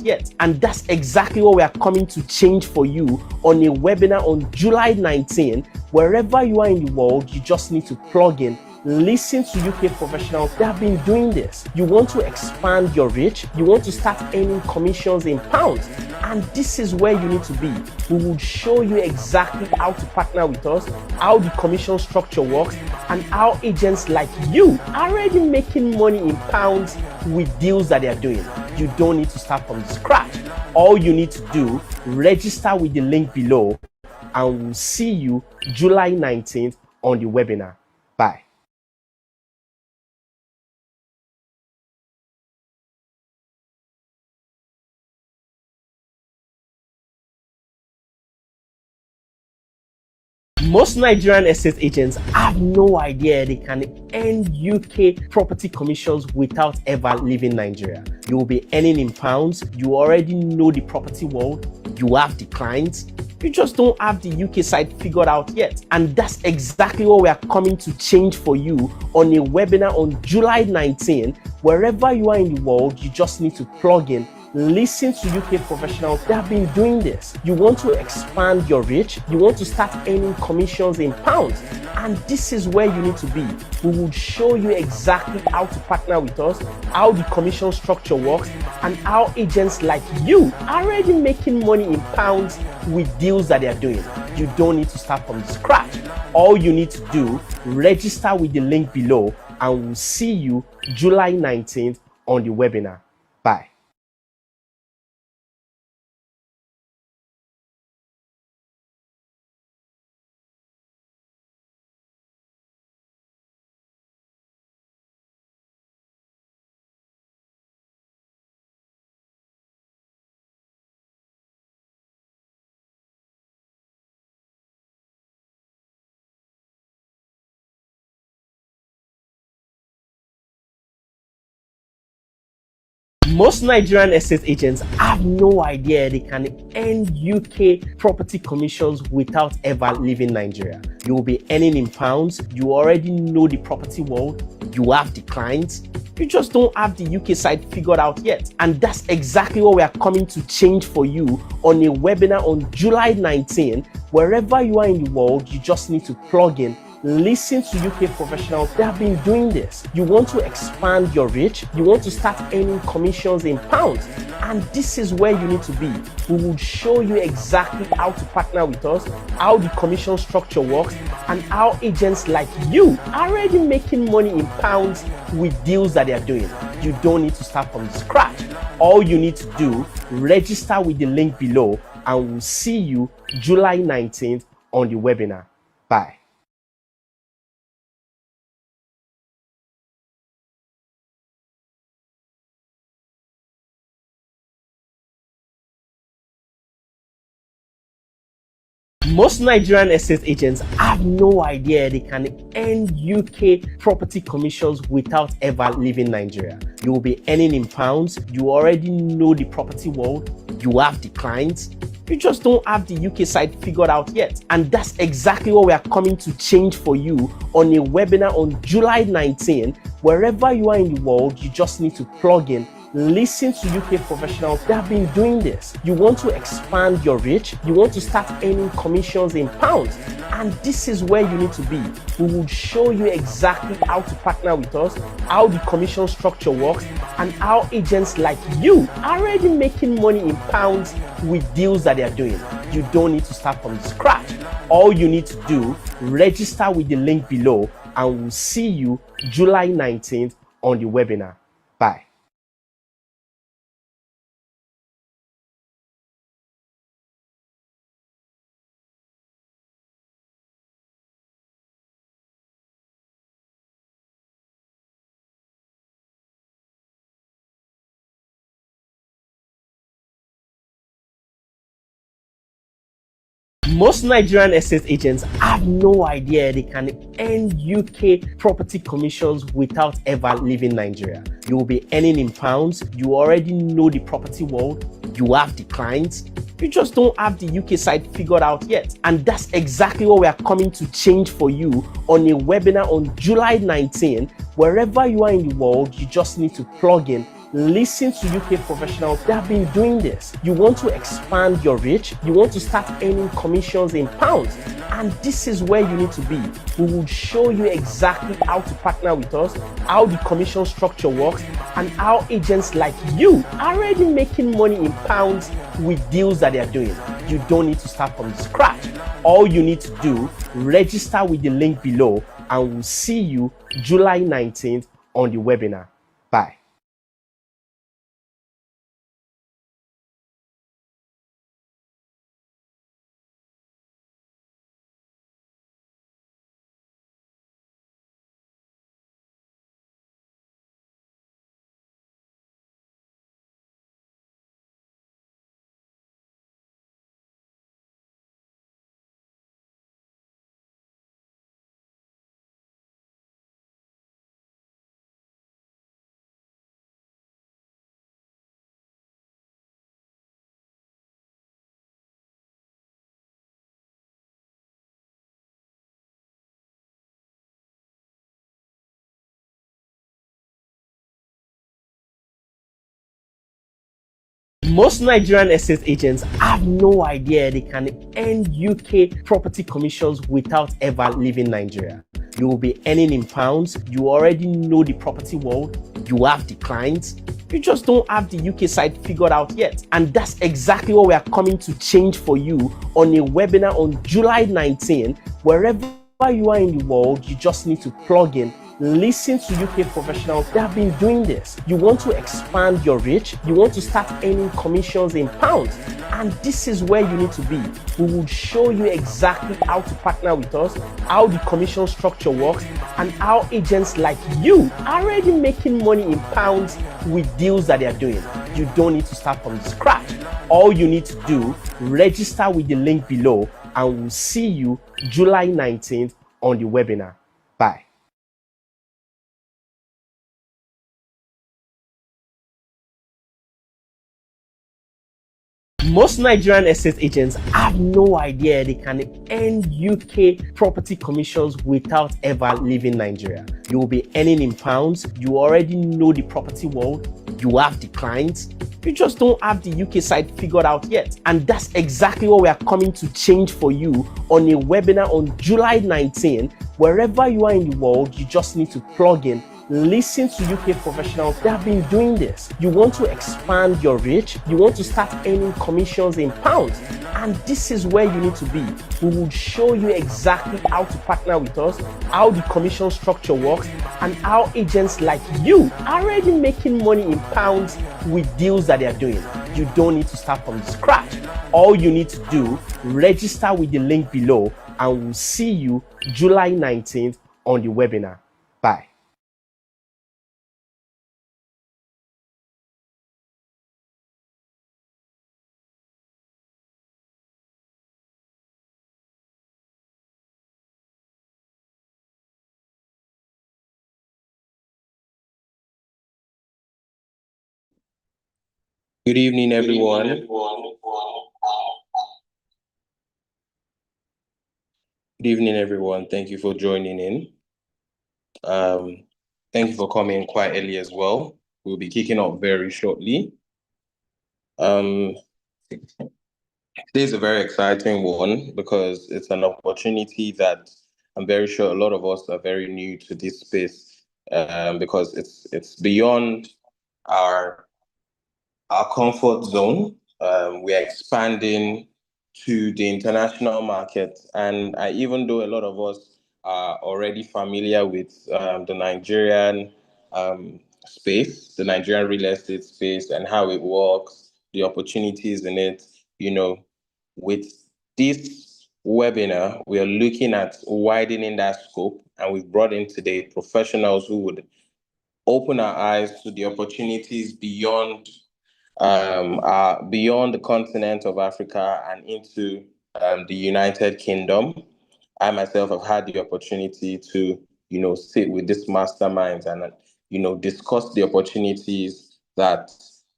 yet. And that's exactly what we are coming to change for you on a webinar on July 19. Wherever you are in the world, you just need to plug in, listen to UK professionals that have been doing this. You want to expand your reach, you want to start earning commissions in pounds, and this is where you need to be. We will show you exactly how to partner with us, how the commission structure works, and how agents like you are already making money in pounds with deals that they are doing. You don't need to start from scratch. All you need to do, register with the link below, and we'll see you July 19th on the webinar. Bye. Most Nigerian estate agents have no idea they can earn UK property commissions without ever leaving Nigeria. You will be earning in pounds, you already know the property world, you have the clients, you just don't have the UK side figured out yet. And that's exactly what we are coming to change for you on a webinar on July 19. Wherever you are in the world, you just need to plug in, listen to UK professionals that have been doing this. You want to expand your reach, you want to start earning commissions in pounds, and this is where you need to be. We will show you exactly how to partner with us, how the commission structure works, and how agents like you are already making money in pounds with deals that they are doing. You don't need to start from scratch. All you need to do, register with the link below, and we'll see you July 19th on the webinar. Bye. Most Nigerian estate agents have no idea they can earn UK property commissions without ever leaving Nigeria. You will be earning in pounds, you already know the property world, you have the clients, you just don't have the UK side figured out yet. And that's exactly what we are coming to change for you on a webinar on July 19. Wherever you are in the world, you just need to plug in, listen to UK professionals that have been doing this. You want to expand your reach, you want to start earning commissions in pounds, and this is where you need to be. We will show you exactly how to partner with us, how the commission structure works, and how agents like you are already making money in pounds with deals that they are doing. You don't need to start from scratch. All you need to do, register with the link below, and we'll see you July 19th on the webinar. Bye. Most Nigerian estate agents have no idea they can earn UK property commissions without ever leaving Nigeria. You will be earning in pounds, you already know the property world, you have the clients, you just don't have the UK side figured out yet. And that's exactly what we are coming to change for you on a webinar on July 19. Wherever you are in the world, you just need to plug in, listen to UK professionals that have been doing this. You want to expand your reach, you want to start earning commissions in pounds, and this is where you need to be. We will show you exactly how to partner with us, how the commission structure works, and how agents like you are already making money in pounds with deals that they are doing. You don't need to start from scratch. All you need to do, register with the link below, and we'll see you July 19th on the webinar. Bye. Most Nigerian estate agents have no idea they can earn UK property commissions without ever leaving Nigeria. You will be earning in pounds, you already know the property world, you have the clients, you just don't have the UK side figured out yet. And that's exactly what we are coming to change for you on a webinar on July 19. Wherever you are in the world, you just need to plug in, Listen to UK professionals that have been doing this. You want to expand your reach, you want to start earning commissions in pounds, and this is where you need to be. We will show you exactly how to partner with us, how the commission structure works, and how agents like you are already making money in pounds with deals that they are doing. You don't need to start from scratch. All you need to do, register with the link below, and we'll see you July 19th on the webinar. Bye. Most Nigerian estate agents have no idea they can earn UK property commissions without ever leaving Nigeria. You will be earning in pounds, you already know the property world, you have the clients, you just don't have the UK side figured out yet. And that's exactly what we are coming to change for you on a webinar on July 19. Wherever you are in the world, you just need to plug in. Listen to UK professionals that have been doing this. You want to expand your reach, you want to start earning commissions in pounds, and this is where you need to be. We will show you exactly how to partner with us, how the commission structure works, and how agents like you are already making money in pounds with deals that they are doing. You don't need to start from scratch. All you need to do, register with the link below, and we'll see you July 19th on the webinar. Bye. Most Nigerian estate agents have no idea they can earn UK property commissions without ever leaving Nigeria. You will be earning in pounds, you already know the property world, you have the clients, you just don't have the UK side figured out yet. And that's exactly what we are coming to change for you on a webinar on July 19. Wherever you are in the world, you just need to plug in. Listen to UK professionals that have been doing this. You want to expand your reach, you want to start earning commissions in pounds, and this is where you need to be. We will show you exactly how to partner with us, how the commission structure works, and how agents like you are already making money in pounds with deals that they are doing. You don't need to start from scratch. All you need to do, register with the link below, and we'll see you July 19th on the webinar. Bye. Good evening, everyone. Good evening, everyone. Thank you for joining in. Thank you for coming quite early as well. We'll be kicking off very shortly. Today's a very exciting one because it's an opportunity that I'm very sure a lot of us are very new to this space, because it's beyond our comfort zone. We're expanding to the international market. And even though a lot of us are already familiar with the Nigerian space, the Nigerian real estate space and how it works, the opportunities in it, with this webinar, we are looking at widening that scope, and we've brought in today professionals who would open our eyes to the opportunities beyond the continent of Africa and into the United Kingdom. I myself have had the opportunity to, sit with these masterminds and, discuss the opportunities that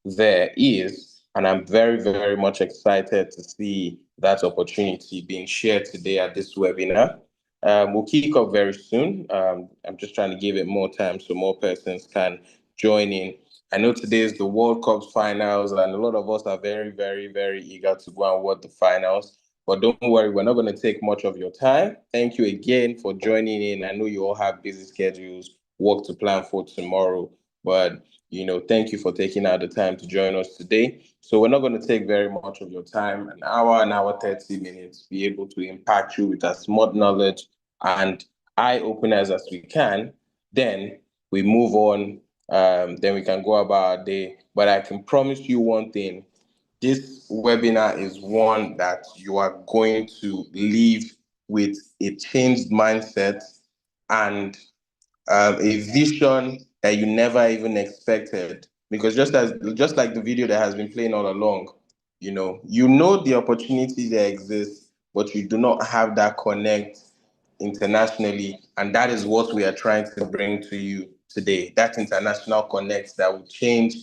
there is. And I'm very, very much excited to see that opportunity being shared today at this webinar. We'll kick off very soon. I'm just trying to give it more time so more persons can join in. I know today is the World Cup finals, and a lot of us are very, very, very eager to go and watch the finals. But don't worry, we're not going to take much of your time. Thank you again for joining in. I know you all have busy schedules, work to plan for tomorrow, but thank you for taking out the time to join us today. So we're not going to take very much of your time, an hour, 30 minutes, be able to impact you with as much knowledge and eye-openers as we can. Then we move on, then we can go about our day. But I can promise you one thing, this webinar is one that you are going to leave with a changed mindset and a vision that you never even expected. Because just like the video that has been playing all along, you know the opportunity that exists, but you do not have that connect internationally, and that is what we are trying to bring to you today. That international connect that will change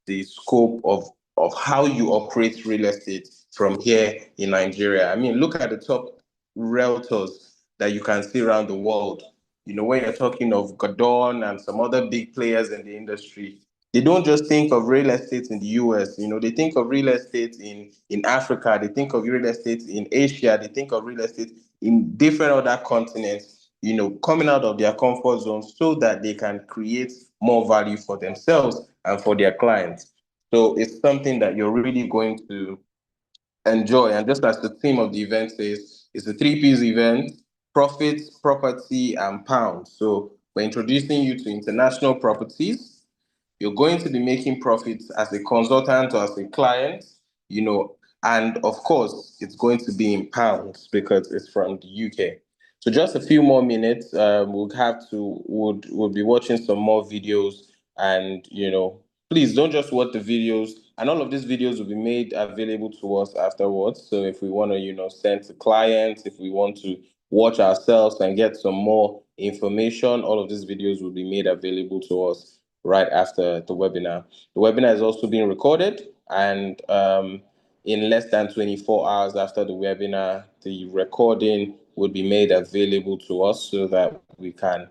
the scope of how you operate real estate from here in Nigeria. I mean, look at the top realtors that you can see around the world. When you're talking of Godon and some other big players in the industry, they don't just think of real estate in the US. They think of real estate in Africa. They think of real estate in Asia. They think of real estate in different other continents, coming out of their comfort zone so that they can create more value for themselves and for their clients. So it's something that you're really going to enjoy. And just as the theme of the event says, it's a three-piece event: profits, property, and pounds. So we're introducing you to international properties. You're going to be making profits as a consultant or as a client, and of course, it's going to be in pounds because it's from the UK. So just a few more minutes, we'll be watching some more videos, and please don't just watch the videos. And all of these videos will be made available to us afterwards. So if we want to, send to clients, if we want to watch ourselves and get some more information, all of these videos will be made available to us right after the webinar. The webinar is also being recorded, and in less than 24 hours after the webinar, the recording will be made available to us so that we can,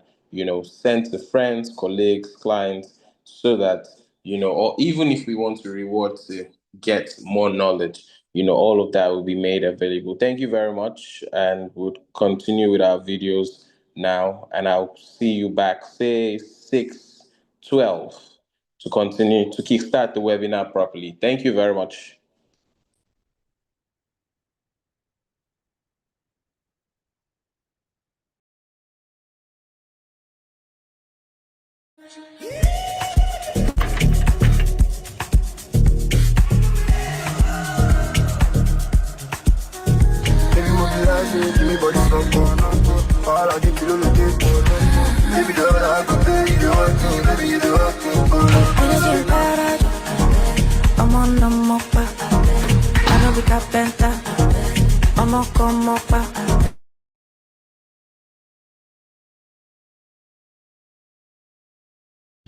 send to friends, colleagues, clients, so that, or even if we want to reward to get more knowledge, all of that will be made available. Thank you very much, and we'll continue with our videos now, and I'll see you back, say 6:12, to continue to kickstart the webinar properly. Thank you very much.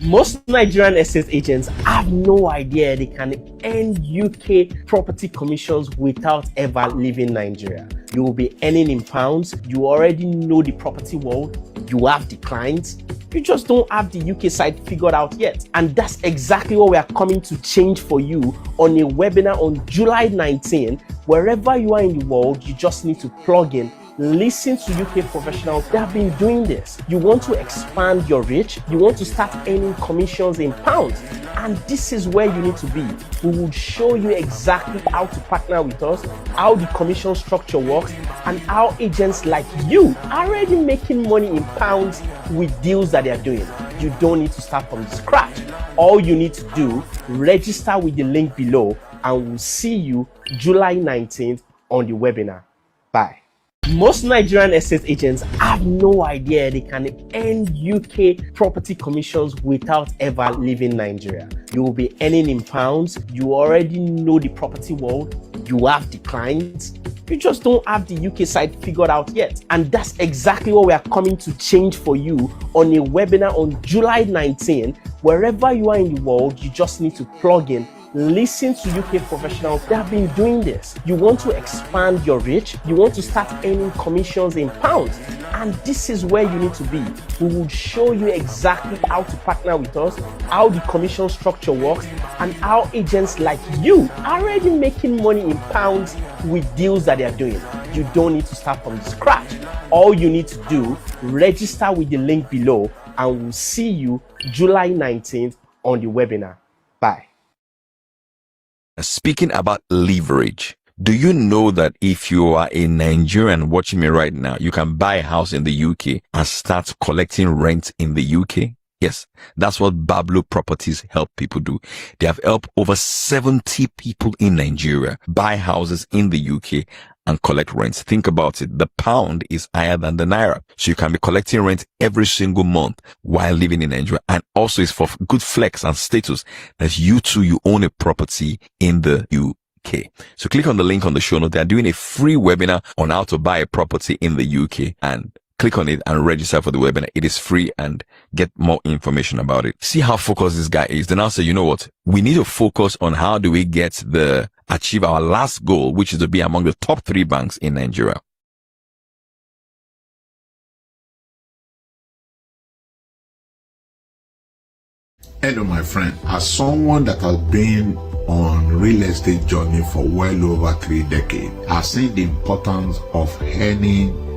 Most Nigerian estate agents have no idea they can earn UK property commissions without ever leaving Nigeria. You will be earning in pounds. You already know the property world. You have the clients. You just don't have the UK side figured out yet. And that's exactly what we are coming to change for you on a webinar on July 19. Wherever you are in the world, you just need to plug in, listen to UK professionals that have been doing this. You want to expand your reach. You want to start earning commissions in pounds. And this is where you need to be. We will show you exactly how to partner with us, how the commission structure works, and how agents like you are already making money in pounds with deals that they are doing. You don't need to start from scratch. All you need to do, register with the link below, and we'll see you July 19th on the webinar. Bye. Most Nigerian estate agents have no idea they can earn UK property commissions without ever leaving Nigeria. You will be earning in pounds. You already know the property world. You have the clients. You just don't have the UK side figured out yet. And that's exactly what we are coming to change for you on a webinar on July 19. Wherever you are in the world, you just need to plug in, Listen to UK professionals that have been doing this. You want to expand your reach, you want to start earning commissions in pounds, and this is where you need to be. We will show you exactly how to partner with us, how the commission structure works, and how agents like you are already making money in pounds with deals that they are doing. You don't need to start from scratch. All you need to do, register with the link below, and we'll see you July 19th on the webinar. Bye. Speaking about leverage, do you know that if you are a Nigerian watching me right now, you can buy a house in the UK and start collecting rent in the UK? Yes, that's what Bablo Properties help people do. They have helped over 70 people in Nigeria buy houses in the UK and collect rents. Think about it. The pound is higher than the naira. So you can be collecting rent every single month while living in Nigeria. And also it's for good flex and status that you too, you own a property in the UK. So click on the link on the show note. They are doing a free webinar on how to buy a property in the UK, and click on it and register for the webinar. It is free, and get more information about it. See how focused this guy is. Then I'll say, you know what? We need to focus on how do we achieve our last goal, which is to be among the top 3 banks in Nigeria. Hello, my friend. As someone that has been on real estate journey for well over 3 decades, I've seen the importance of earning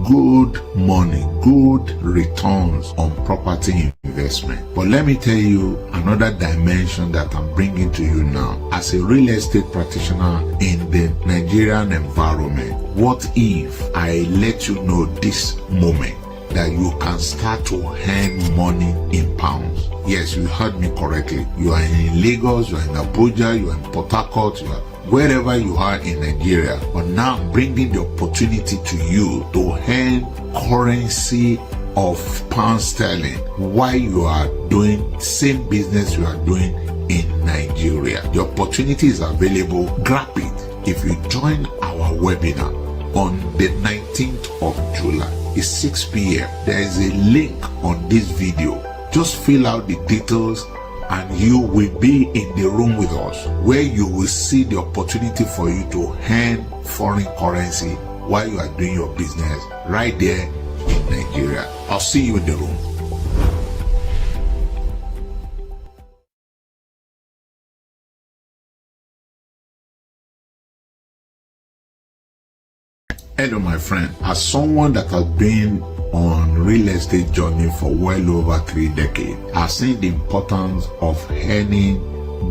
good money, good returns on property investment. But let me tell you another dimension that I'm bringing to you now. As a real estate practitioner in the Nigerian environment, what if I let you know this moment that you can start to earn money in pounds? Yes, you heard me correctly. You are in Lagos, you are in Abuja, you are in Port Harcourt, you are wherever you are in Nigeria, but now I'm bringing the opportunity to you to earn currency of pound sterling while you are doing same business you are doing in Nigeria. The opportunity is available. Grab it if you join our webinar on the 19th of July. It's 6 p.m. There is a link on this video. Just fill out the details and you will be in the room with us, where you will see the opportunity for you to earn foreign currency while you are doing your business right there in Nigeria. I'll see you in the room. Hello, my friend. As someone that has been on real estate journey for well over 3 decades, I've seen the importance of earning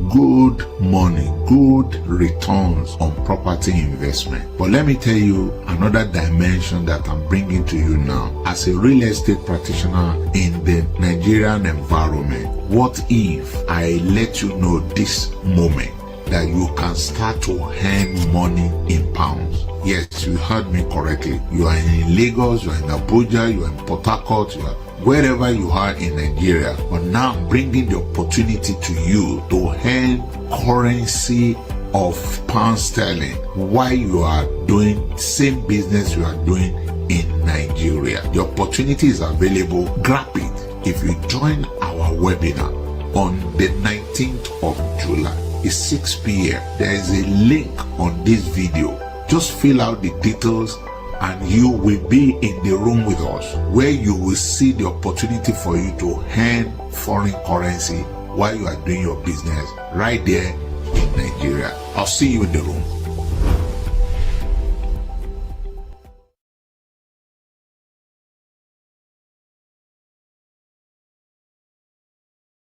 good money, good returns on property investment. But let me tell you another dimension that I'm bringing to you now. As a real estate practitioner in the Nigerian environment, what if I let you know this moment that you can start to earn money in pounds? Yes, you heard me correctly. You are in Lagos, you are in Abuja, you are in Port Harcourt, you are wherever you are in Nigeria. But now I'm bringing the opportunity to you to earn currency of pound sterling while you are doing same business you are doing in Nigeria. The opportunity is available. Grab it if you join our webinar on the 19th of July. It's 6 p.m. There is a link on this video. Just fill out the details and you will be in the room with us, where you will see the opportunity for you to earn foreign currency while you are doing your business right there in Nigeria. I'll see you in the room.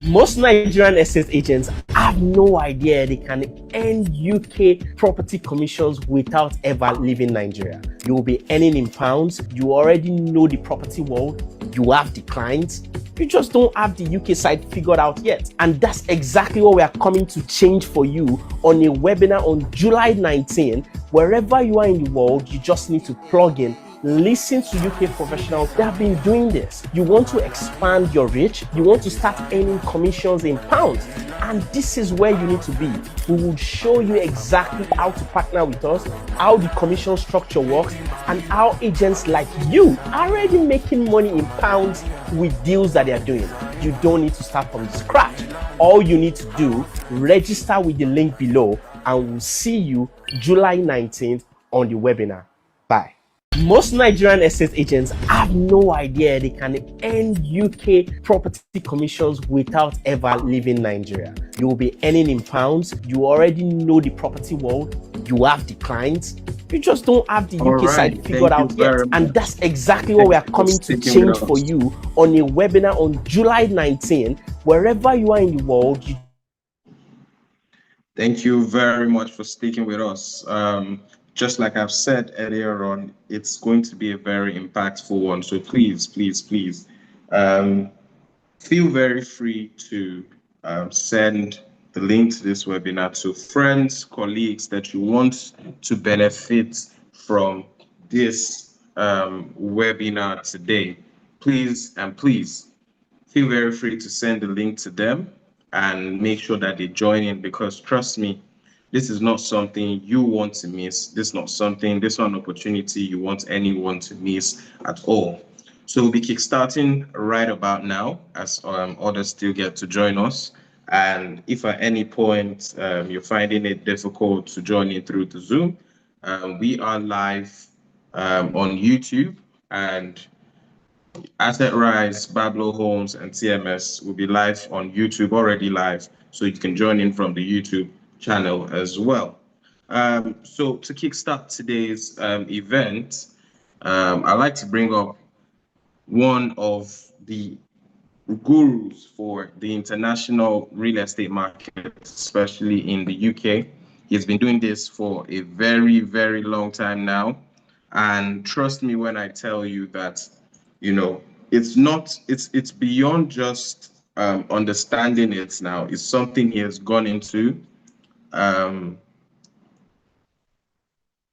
Most Nigerian estate agents have no idea they can earn UK property commissions without ever leaving Nigeria. You will be earning in pounds. You already know the property world. You have the clients. You just don't have the UK side figured out yet. And that's exactly what we are coming to change for you on a webinar on July 19. Wherever you are in the world, you just need to plug in Listen to UK professionals that have been doing this. You want to expand your reach, you want to start earning commissions in pounds, and this is where you need to be. We will show you exactly how to partner with us, how the commission structure works, and how agents like you are already making money in pounds with deals that they are doing. You don't need to start from scratch. All you need to do, register with the link below, and we'll see you July 19th on the webinar. Bye. Most Nigerian estate agents have no idea they can earn UK property commissions without ever leaving Nigeria. You will be earning in pounds. You already know the property world. You have the clients. You just don't have the UK side figured out yet. And that's exactly what we are coming to change for you on a webinar on July 19th. Wherever you are in the world. Thank you very much for sticking with us. Just like I've said earlier on, it's going to be a very impactful one. So please, please, please, feel very free to send the link to this webinar to friends, colleagues that you want to benefit from this webinar today. Please and please feel very free to send the link to them and make sure that they join in, because trust me, this is not something you want to miss. This is not an opportunity you want anyone to miss at all. So we'll be kickstarting right about now as others still get to join us. And if at any point you're finding it difficult to join in through the Zoom, we are live on YouTube, and Asset Rise, Bablo Homes, and TMS will be live on YouTube, already live, so you can join in from the YouTube channel as well. So to kickstart today's event, I'd like to bring up one of the gurus for the international real estate market, especially in the UK. He's been doing this for a very, very long time now. And trust me when I tell you that, you know, it's beyond just understanding it now. It's something he has gone into.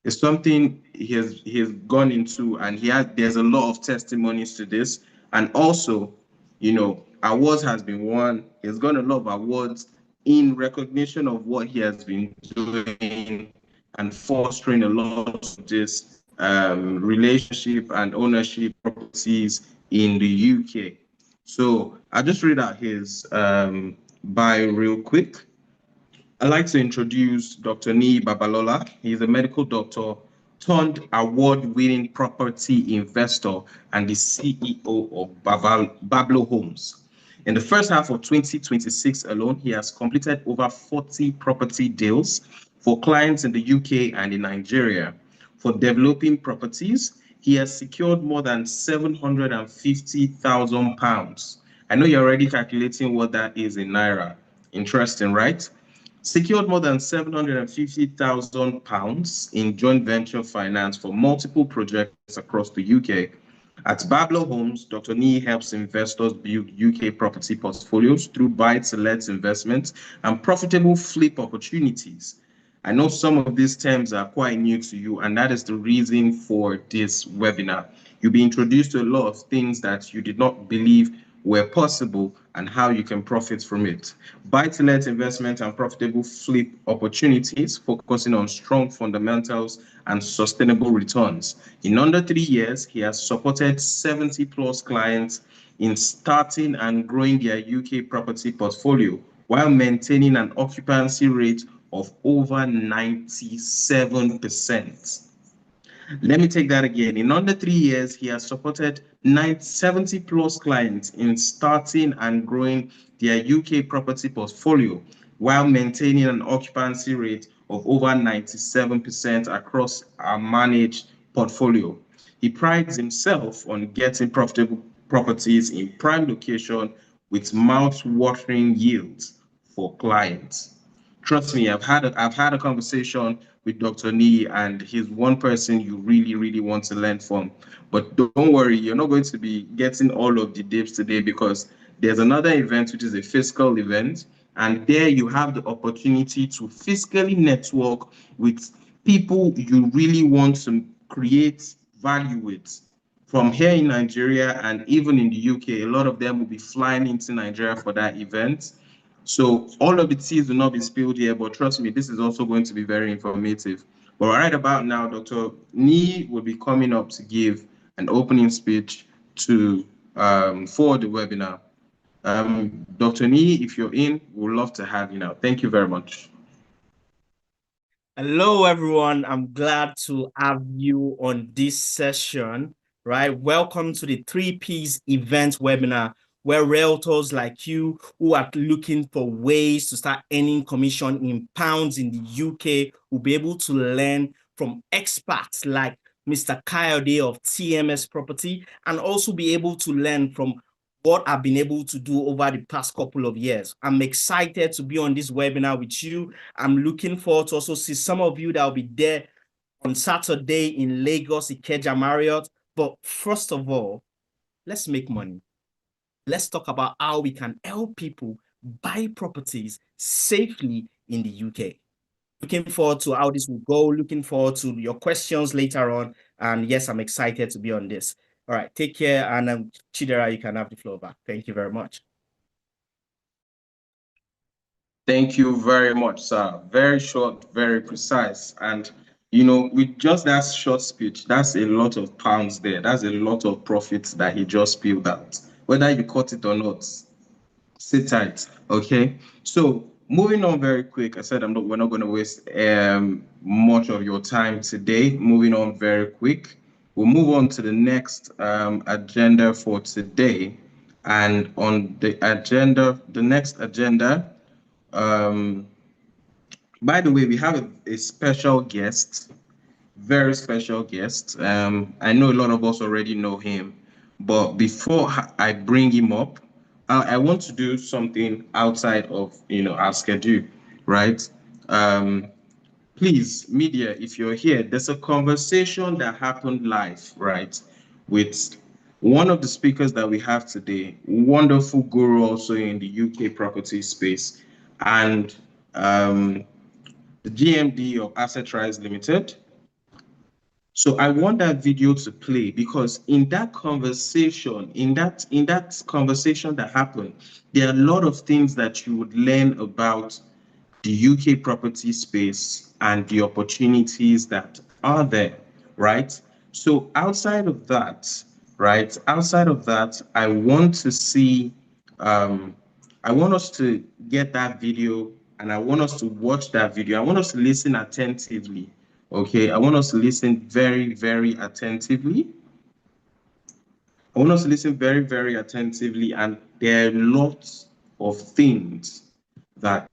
It's something he has gone into, and there's a lot of testimonies to this. And also, you know, awards has been won. He's got a lot of awards in recognition of what he has been doing and fostering a lot of this relationship and ownership properties in the UK. So I'll just read out his bio real quick. I'd like to introduce Dr. Niyi Babalola. He's a medical doctor turned award-winning property investor and the CEO of Bablo Homes. In the first half of 2026 alone, he has completed over 40 property deals for clients in the UK and in Nigeria. For developing properties, he has secured more than £750,000. I know you're already calculating what that is in Naira. Interesting, right? Secured more than £750,000 in joint venture finance for multiple projects across the UK. At Bablo Homes, Dr. Niyi helps investors build UK property portfolios through buy-to-let investments and profitable flip opportunities. I know some of these terms are quite new to you, and that is the reason for this webinar. You'll be introduced to a lot of things that you did not believe were possible and how you can profit from it. Buy-to-let investment and profitable flip opportunities, focusing on strong fundamentals and sustainable returns. In under 3 years, he has supported 70 plus clients in starting and growing their UK property portfolio while maintaining an occupancy rate of over 97%. Let me take that again. In under 3 years, he has supported 70 plus clients in starting and growing their UK property portfolio while maintaining an occupancy rate of over 97% across our managed portfolio. He prides himself on getting profitable properties in prime location with mouth-watering yields for clients. Trust me, I've had a conversation with Dr. Niyi, and he's one person you really, really want to learn from. But don't worry, you're not going to be getting all of the dips today, because there's another event, which is a fiscal event. And there you have the opportunity to fiscally network with people you really want to create value it. From here in Nigeria and even in the UK, a lot of them will be flying into Nigeria for that event. So all of the teas will not be spilled here, but trust me, this is also going to be very informative. But right about now, Dr. Nee will be coming up to give an opening speech to for the webinar. Dr. Nee, if you're in, we'd love to have you now. Thank you very much. Hello, everyone. I'm glad to have you on this session, right? Welcome to the 3Ps event webinar, where realtors like you who are looking for ways to start earning commission in pounds in the UK will be able to learn from experts like Mr. Kayode of TMS Property, and also be able to learn from what I've been able to do over the past couple of years. I'm excited to be on this webinar with you. I'm looking forward to also see some of you that will be there on Saturday in Lagos, Ikeja Marriott. But first of all, let's make money. Let's talk about how we can help people buy properties safely in the UK. Looking forward to how this will go. Looking forward to your questions later on. And yes, I'm excited to be on this. All right, take care. And Chidera, you can have the floor back. Thank you very much. Thank you very much, sir. Very short, very precise. And, you know, with just that short speech, that's a lot of pounds there. That's a lot of profits that he just spilled out. Whether you caught it or not, sit tight, okay? So moving on very quick, I said we're not going to waste much of your time today. Moving on very quick. We'll move on to the next agenda for today. And on the agenda, the next agenda, by the way, we have a special guest, very special guest. I know a lot of us already know him, but before I bring him up, I want to do something outside of our schedule, right? Please, media, if you're here, there's a conversation that happened live, right, with one of the speakers that we have today, wonderful guru also in the UK property space, and the GMD of Asset Rise Limited. So I want that video to play because in that conversation, in that conversation that happened, there are a lot of things that you would learn about the UK property space and the opportunities that are there, right? So outside of that, right? Outside of that, I want to see, I want us to get that video and I want us to watch that video. I want us to listen attentively, okay? I want us to listen very, very attentively. I want us to listen very, very attentively, and there are lots of things that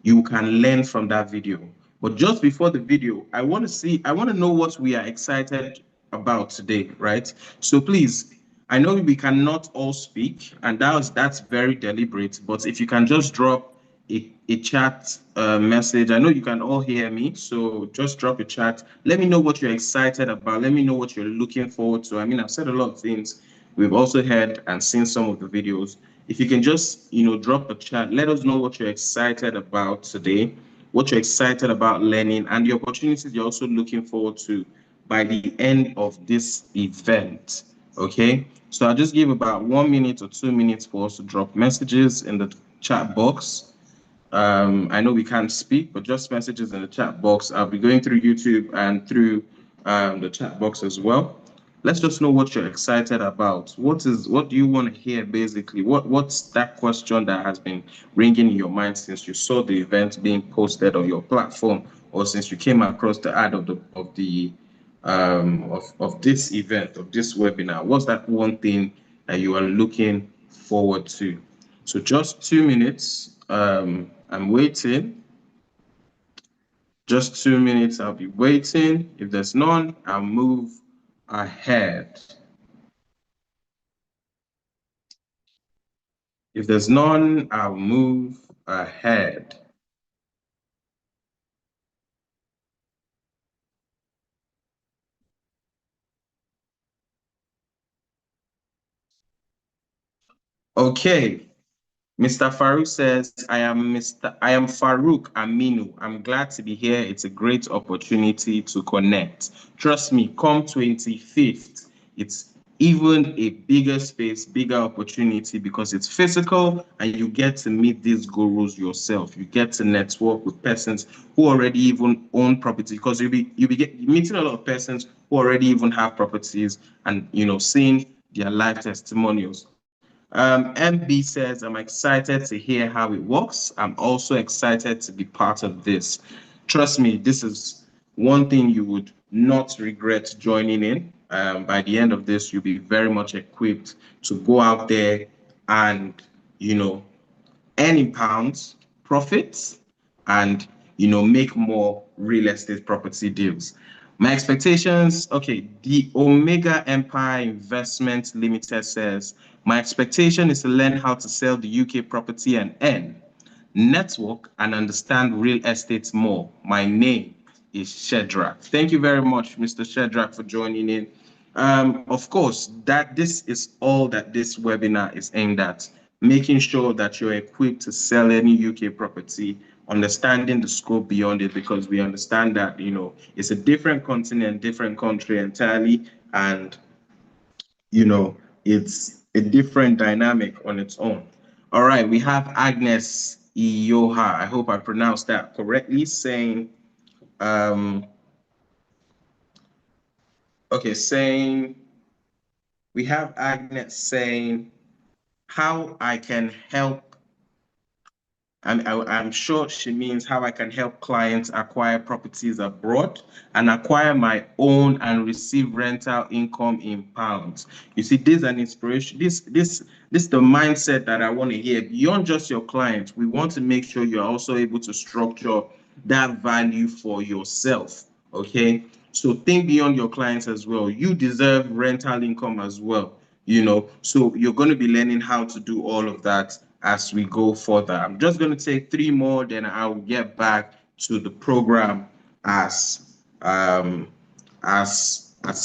you can learn from that video. But just before the video, I want to know what we are excited about today, right? So please, I know we cannot all speak, and that's very deliberate, but if you can just drop a chat message. I know you can all hear me, so just drop a chat. Let me know what you're excited about. Let me know what you're looking forward to. I mean, I've said a lot of things. We've also heard and seen some of the videos. If you can just, drop a chat, let us know what you're excited about today, what you're excited about learning, and the opportunities you're also looking forward to by the end of this event. Okay, so I'll just give about 1 minute or 2 minutes for us to drop messages in the chat box. I know we can't speak, but just messages in the chat box. I'll be going through YouTube and through the chat box as well. Let's just know what you're excited about. What do you want to hear basically? What's that question that has been ringing in your mind since you saw the event being posted on your platform, or since you came across the ad of this event, of this webinar? What's that one thing that you are looking forward to? So just 2 minutes. I'm waiting. Just 2 minutes, I'll be waiting. If there's none, I'll move ahead. If there's none, I'll move ahead. Okay. Mr. Farouk says, I am Farouk Aminu. I'm glad to be here. It's a great opportunity to connect. Trust me, come 25th, it's even a bigger space, bigger opportunity because it's physical and you get to meet these gurus yourself. You get to network with persons who already even own property because you'll be meeting a lot of persons who already even have properties and seeing their life testimonials. MB says, I'm excited to hear how it works. I'm also excited to be part of this. Trust me, this is one thing you would not regret joining in. By the end of this, you'll be very much equipped to go out there and, earn in pounds, profits, and, make more real estate property deals. My expectations, okay, the Omega Empire Investment Limited says, my expectation is to learn how to sell the UK property and earn, network, and understand real estate more. My name is Shedrack. Thank you very much, Mr. Shedrack, for joining in. Of course, this is all that this webinar is aimed at, making sure that you're equipped to sell any UK property, understanding the scope beyond it, because we understand that, it's a different continent, different country entirely, and, it's a different dynamic on its own. All right, we have Agnes Iyoha. I hope I pronounced that correctly, saying, we have Agnes saying, how I can help. I'm sure she means how I can help clients acquire properties abroad and acquire my own and receive rental income in pounds. You see, this is an inspiration. This is the mindset that I want to hear. Beyond just your clients, we want to make sure you're also able to structure that value for yourself. Okay, so think beyond your clients as well. You deserve rental income as well. So you're going to be learning how to do all of that as we go further. I'm just going to take 3 more, then I'll get back to the program as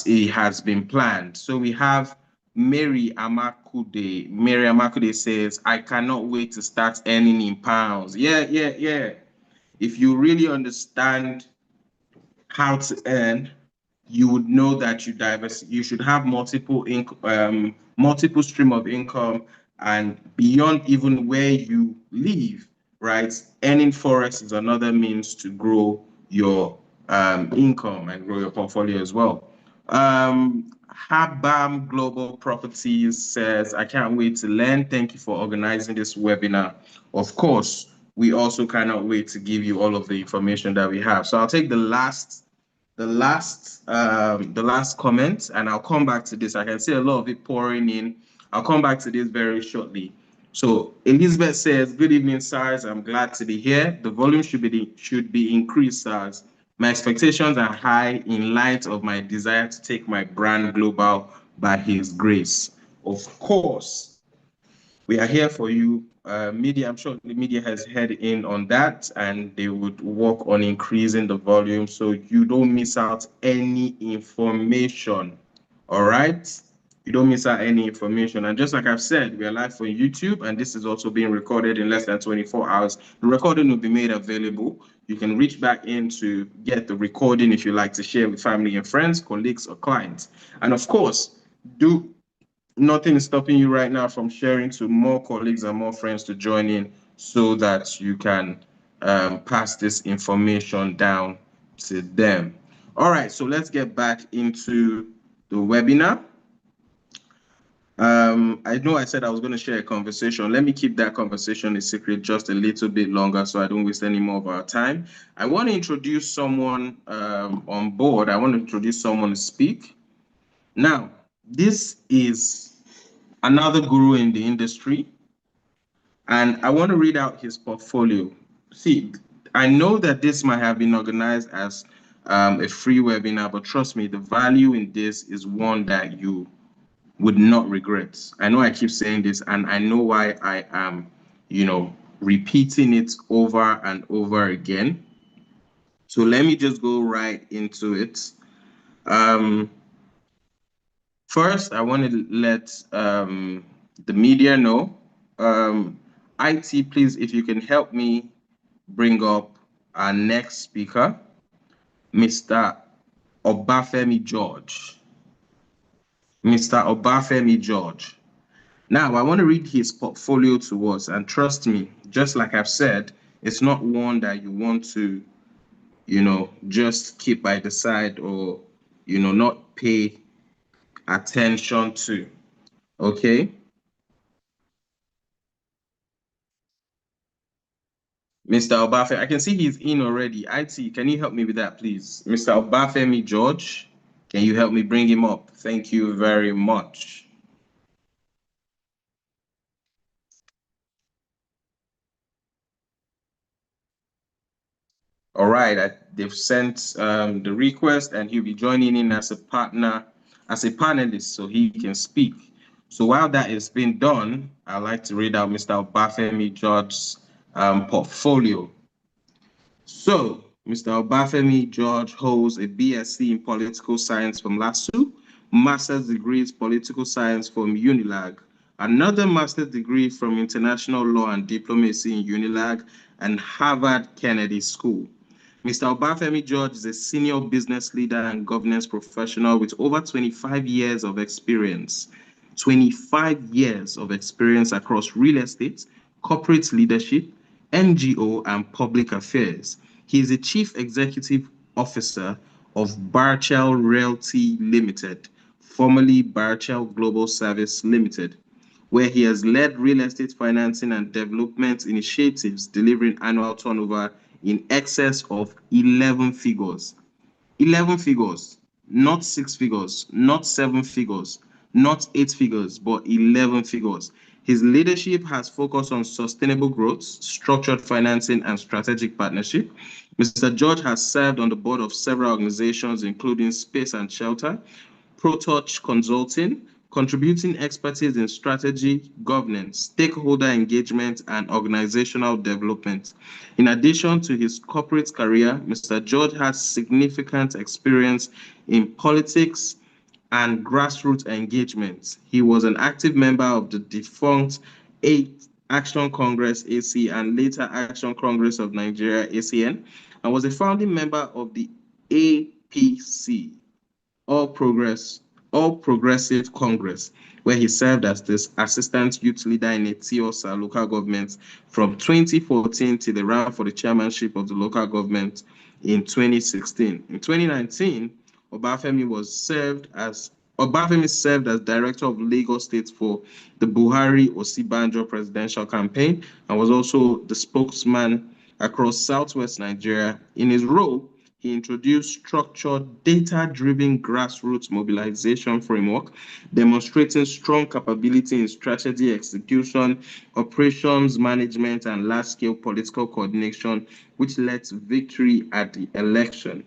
it has been planned. So we have Mary Amakude. Mary Amakude says, I cannot wait to start earning in pounds. Yeah. If you really understand how to earn, you would know that you should have multiple stream of income, and beyond even where you live, right? Earning forex is another means to grow your income and grow your portfolio as well. Habam Global Properties says, I can't wait to learn. Thank you for organizing this webinar. Of course, we also cannot wait to give you all of the information that we have. So I'll take the last comment, and I'll come back to this. I can see a lot of it pouring in. I'll come back to this very shortly. So Elizabeth says, good evening, SARS. I'm glad to be here. The volume should be increased, SARS. My expectations are high in light of my desire to take my brand global by His grace. Of course, we are here for you. Media, I'm sure the media has head in on that, and they would work on increasing the volume so you don't miss out any information. All right, you don't miss out any information. And just like I've said, we are live on YouTube, and this is also being recorded in less than 24 hours. The recording will be made available. You can reach back in to get the recording if you like to share with family and friends, colleagues, or clients. And of course, nothing is stopping you right now from sharing to more colleagues and more friends to join in so that you can pass this information down to them. All right, so let's get back into the webinar. I know I said I was going to share a conversation. Let me keep that conversation a secret just a little bit longer so I don't waste any more of our time. I want to introduce someone on board. I want to introduce someone to speak. Now, this is another guru in the industry, and I want to read out his portfolio. See, I know that this might have been organized as a free webinar, but trust me, the value in this is one that you would not regret. I know I keep saying this, and I know why I am, repeating it over and over again. So let me just go right into it. First, I want to let the media know IT, please, if you can help me bring up our next speaker, Mr. Obafemi George. Mr. Obafemi George. Now, I want to read his portfolio to us, and trust me, just like I've said, it's not one that you want to, just keep by the side or, not pay attention to. Okay? Mr. Obafemi, I can see he's in already. IT, can you help me with that, please? Mr. Obafemi George, can you help me bring him up? Thank you very much. All right, they've sent the request, and he'll be joining in as a partner, as a panelist, so he can speak. So while that is being done, I'd like to read out Mr. Obafemi George's portfolio. So, Mr. Obafemi George holds a BSc in Political Science from LASU, Master's degree in Political Science from UNILAG, another Master's degree from International Law and Diplomacy in UNILAG, and Harvard Kennedy School. Mr. Obafemi George is a senior business leader and governance professional with over 25 years of experience. 25 years of experience across real estate, corporate leadership, NGO, and public affairs. He is the Chief Executive Officer of Barchel Realty Limited, formerly Barchel Global Service Limited, where he has led real estate financing and development initiatives delivering annual turnover in excess of 11 figures. 11 figures, not 6 figures, not 7 figures, not 8 figures, but 11 figures. His leadership has focused on sustainable growth, structured financing, and strategic partnership. Mr. George has served on the board of several organizations, including Space and Shelter, ProTouch Consulting, contributing expertise in strategy, governance, stakeholder engagement, and organizational development. In addition to his corporate career, Mr. George has significant experience in politics and grassroots engagement. He was an active member of the defunct Action Congress AC and later Action Congress of Nigeria ACN, and was a founding member of the APC, All Progressive Congress, where he served as the assistant youth leader in Etiosa local government from 2014 till the round for the chairmanship of the local government in 2016. In 2019, Obafemi served as director of Lagos State for the Buhari Osibanjo presidential campaign and was also the spokesman across Southwest Nigeria. In his role, he introduced structured, data-driven grassroots mobilization framework, demonstrating strong capability in strategy execution, operations management, and large-scale political coordination, which led to victory at the election.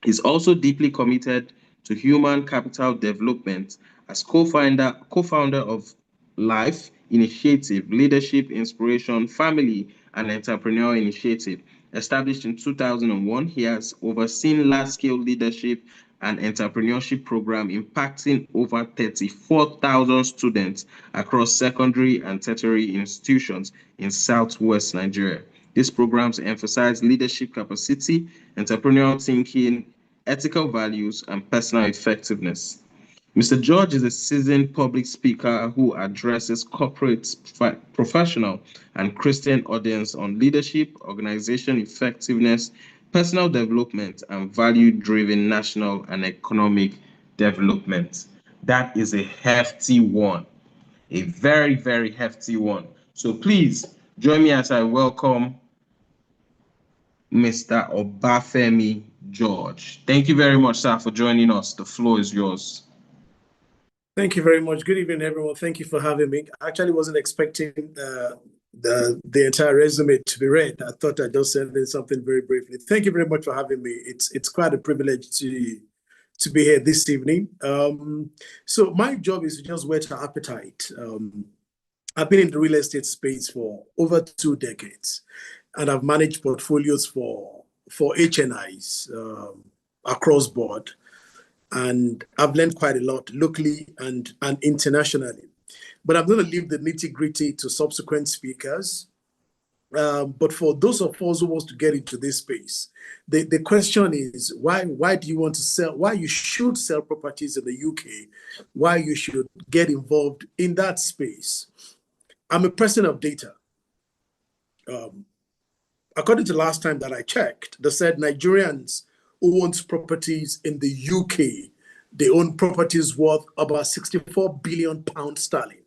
He's also deeply committed to human capital development as co-founder of Life Initiative, Leadership, Inspiration, Family, and Entrepreneurial Initiative. Established in 2001, he has overseen large-scale leadership and entrepreneurship program impacting over 34,000 students across secondary and tertiary institutions in Southwest Nigeria. These programs emphasize leadership capacity, entrepreneurial thinking, ethical values, and personal effectiveness. Mr. George is a seasoned public speaker who addresses corporate, professional, and Christian audience on leadership, organization effectiveness, personal development, and value-driven national and economic development. That is a hefty one, a very, very hefty one. So please join me as I welcome Mr. Obafemi George. Thank you very much, sir, for joining us. The floor is yours. Thank you very much. Good evening, everyone. Thank you for having me. I actually wasn't expecting the entire resume to be read. I thought I'd just send in something very briefly. Thank you very much for having me. It's quite a privilege to be here this evening. So my job is to just whet our appetite. I've been in the real estate space for over 2 decades, and I've managed portfolios for HNIs across board. And I've learned quite a lot locally and internationally. but I'm going to leave the nitty-gritty to subsequent speakers. But for those of us who wants to get into this space, the question is why do you want to sell, why you should sell properties in the UK, why you should get involved in that space. I'm a person of data. According to last time that I checked, they said Nigerians who owns properties in the UK, they own properties worth about 64 billion pounds sterling.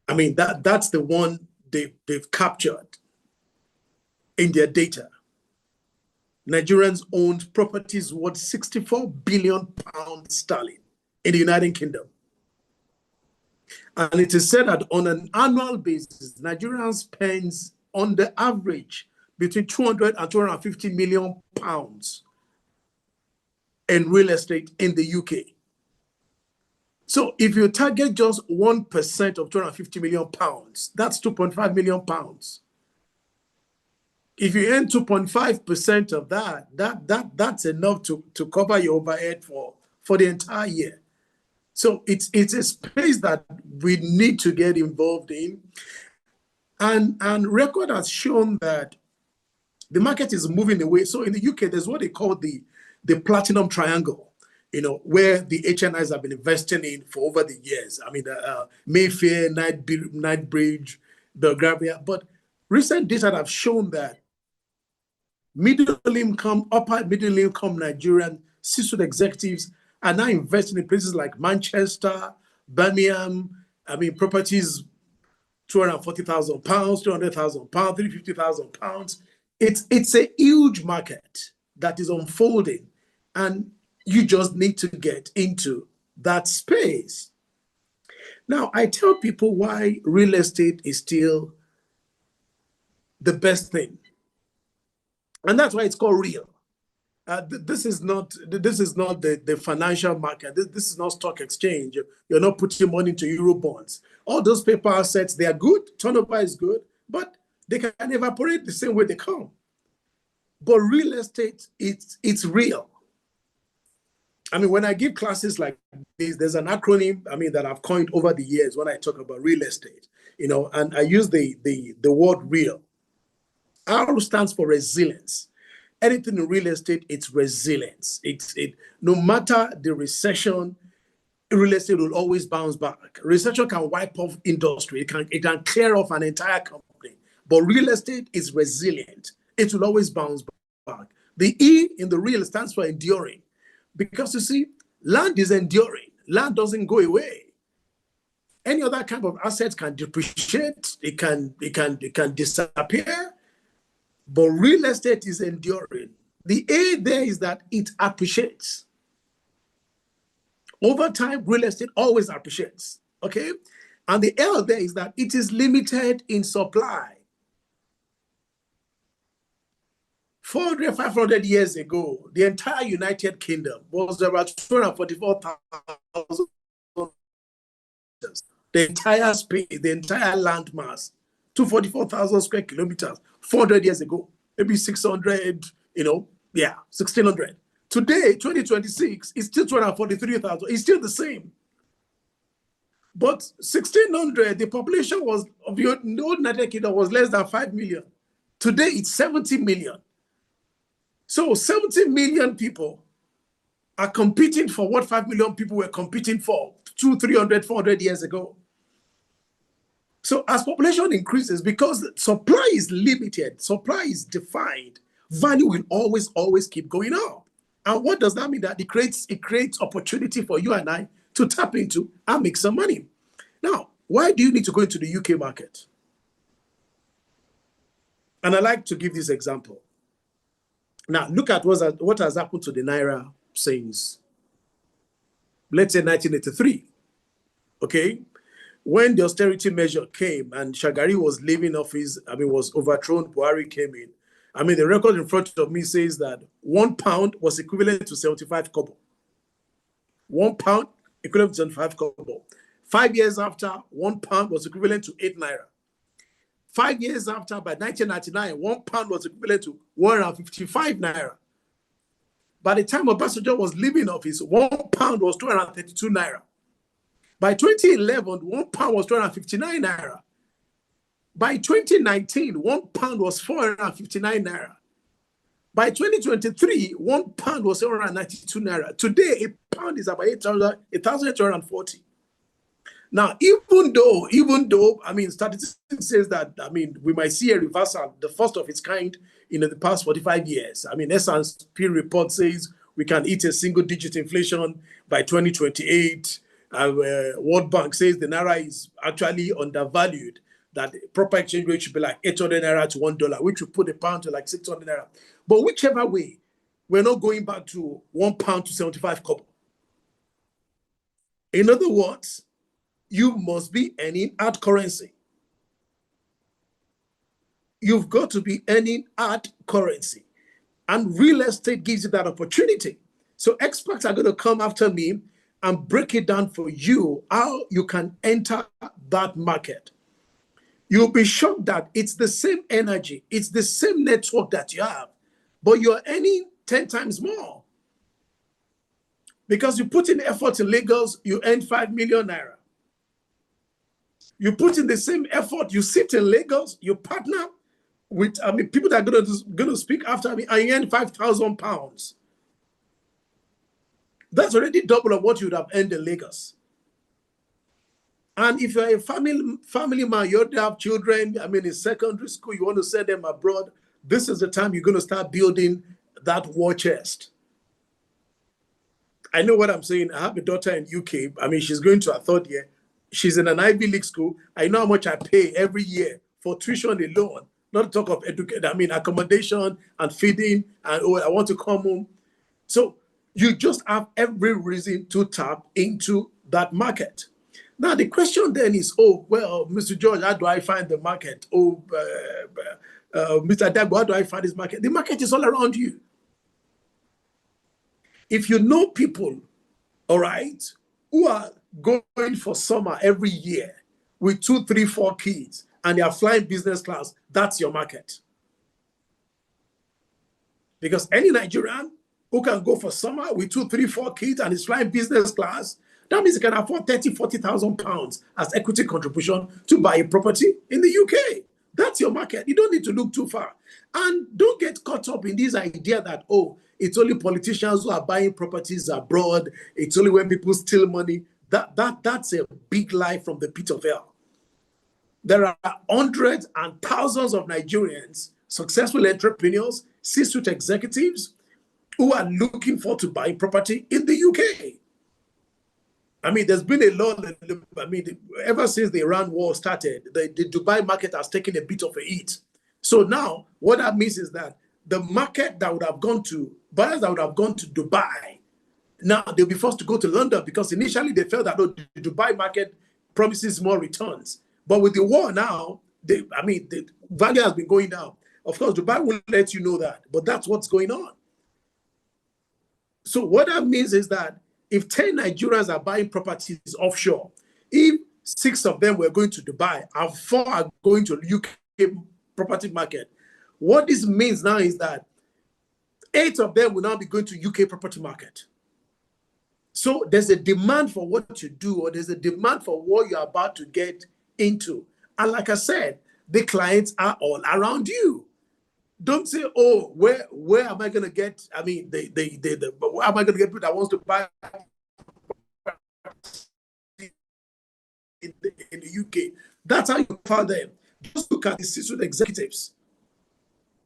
I mean, that's the one they've captured in their data. Nigerians owned properties worth 64 billion pounds sterling in the United Kingdom. And it is said that on an annual basis, Nigerians spends on the average between 200 and 250 million pounds in real estate in the UK. So if you target just 1% of 250 million pounds, that's 2.5 million pounds. If you earn 2.5% of that's enough to cover your overhead for the entire year. So it's a space that we need to get involved in. And record has shown that the market is moving away. So in the UK, there's what they call the platinum triangle, where the HNIs have been investing in for over the years. I mean, Mayfair, Knightsbridge, Belgravia. But recent data have shown that upper middle income Nigerian C-suite executives are now investing in places like Manchester, Birmingham. I mean, properties, £240,000, £200,000, £350,000. It's a huge market that is unfolding, and you just need to get into that space. Now, I tell people why real estate is still the best thing, and that's why it's called real. This is not the financial market. This is not stock exchange. You're not putting money into euro bonds. All those paper assets, they are good. Turnover is good, but they can evaporate the same way they come. But real estate, it's real. I mean, when I give classes like this, there's an acronym, that I've coined over the years when I talk about real estate, and I use the word real. R stands for resilience. Anything in real estate, it's resilience. No matter the recession, real estate will always bounce back. Recession can wipe off industry. It can clear off an entire company. But real estate is resilient. It will always bounce back. The E in the real stands for enduring. Because you see, land is enduring. Land doesn't go away. Any other kind of assets can depreciate. It can disappear. But real estate is enduring. The A there is that it appreciates. Over time, real estate always appreciates. Okay? And the L there is that it is limited in supply. 400, 500 years ago, the entire United Kingdom was about 244,000. The entire space, the entire land mass, 244,000 square kilometers, 400 years ago, maybe 600, 1,600. Today, 2026, it's still 243,000. It's still the same. But 1,600, the population of the old United Kingdom was less than 5 million. Today, it's 70 million. So 70 million people are competing for what 5 million people were competing for 200, 300, 400 years ago. So as population increases, because supply is limited, supply is defined, value will always keep going up. And what does that mean? That it creates opportunity for you and I to tap into and make some money. Now, why do you need to go into the UK market? And I like to give this example. Now, look at what has happened to the Naira since, let's say, 1983. Okay? When the austerity measure came and Shagari was leaving office, was overthrown, Buhari came in. The record in front of me says that £1 was equivalent to 75 kobo. £1 equivalent to 75 kobo. 5 years after, £1 was equivalent to 8 naira. 5 years after, by 1999, £1 was equivalent to 155 naira. By the time Obasanjo was leaving office, £1 was 232 naira. By 2011, 1 pound was 259 naira. By 2019, 1 pound was 459 naira. By 2023, 1 pound was 792 naira. Today, a pound is about 1,840. Now, even though, I mean, statistics says that, I mean, we might see a reversal, the first of its kind in the past 45 years. I mean, S&P report says we can hit a single-digit inflation by 2028. World Bank says the naira is actually undervalued, that the proper exchange rate should be like 800 naira to $1, which would put a pound to like 600 naira. But whichever way, we're not going back to 1 pound to 75 kobo. In other words, you must be earning hard currency. You've got to be earning hard currency. And real estate gives you that opportunity. So experts are going to come after me and break it down for you, how you can enter that market. You'll be shocked that it's the same energy, it's the same network that you have, but you're earning 10 times more. Because you put in effort in Lagos, you earn 5 million naira. You put in the same effort, you sit in Lagos, you partner with, I mean, people that are going to speak after me, I earn 5,000 pounds. That's already double of what you would have earned in Lagos. And if you're a family man, you already have children, I mean, in secondary school, you want to send them abroad, this is the time you're going to start building that war chest. I know what I'm saying. I have a daughter in UK. I mean, she's going to her 3rd year. She's in an Ivy League school. I know how much I pay every year for tuition alone, not to talk of education, I mean, accommodation and feeding, and oh, I want to come home. So you just have every reason to tap into that market. Now, the question then is, oh, well, Mr. George, how do I find the market? Oh, Mr. Dagbo, how do I find this market? The market is all around you. If you know people, all right, who are going for summer every year with 2, 3, 4 kids, and they are flying business class, that's your market. Because any Nigerian who can go for summer with 2, 3, 4 kids and is flying business class, that means he can afford 30,000, 40,000 pounds as equity contribution to buy a property in the UK. That's your market. You don't need to look too far. And don't get caught up in this idea that, oh, it's only politicians who are buying properties abroad. It's only when people steal money. That's a big lie from the pit of hell. There are hundreds and thousands of Nigerians, successful entrepreneurs, C-suite executives, who are looking for to buy property in the UK. I mean, there's been a lot, I mean, ever since the Iran war started, the Dubai market has taken a bit of a hit. So now, what that means is that the market that would have gone to, buyers that would have gone to Dubai, now they'll be forced to go to London because initially they felt that, oh, the Dubai market promises more returns. But with the war now, the value has been going down. Of course, Dubai will let you know that, but that's what's going on. So what that means is that if 10 Nigerians are buying properties offshore, if 6 of them were going to Dubai and 4 are going to the UK property market, what this means now is that 8 of them will now be going to UK property market. So there's a demand for what you do, or there's a demand for what you're about to get into. And like I said, the clients are all around you. Don't say, oh, where am I going to get, I mean, where am I going to get people that wants to buy in the UK? That's how you find them. Just look at the C-suite executives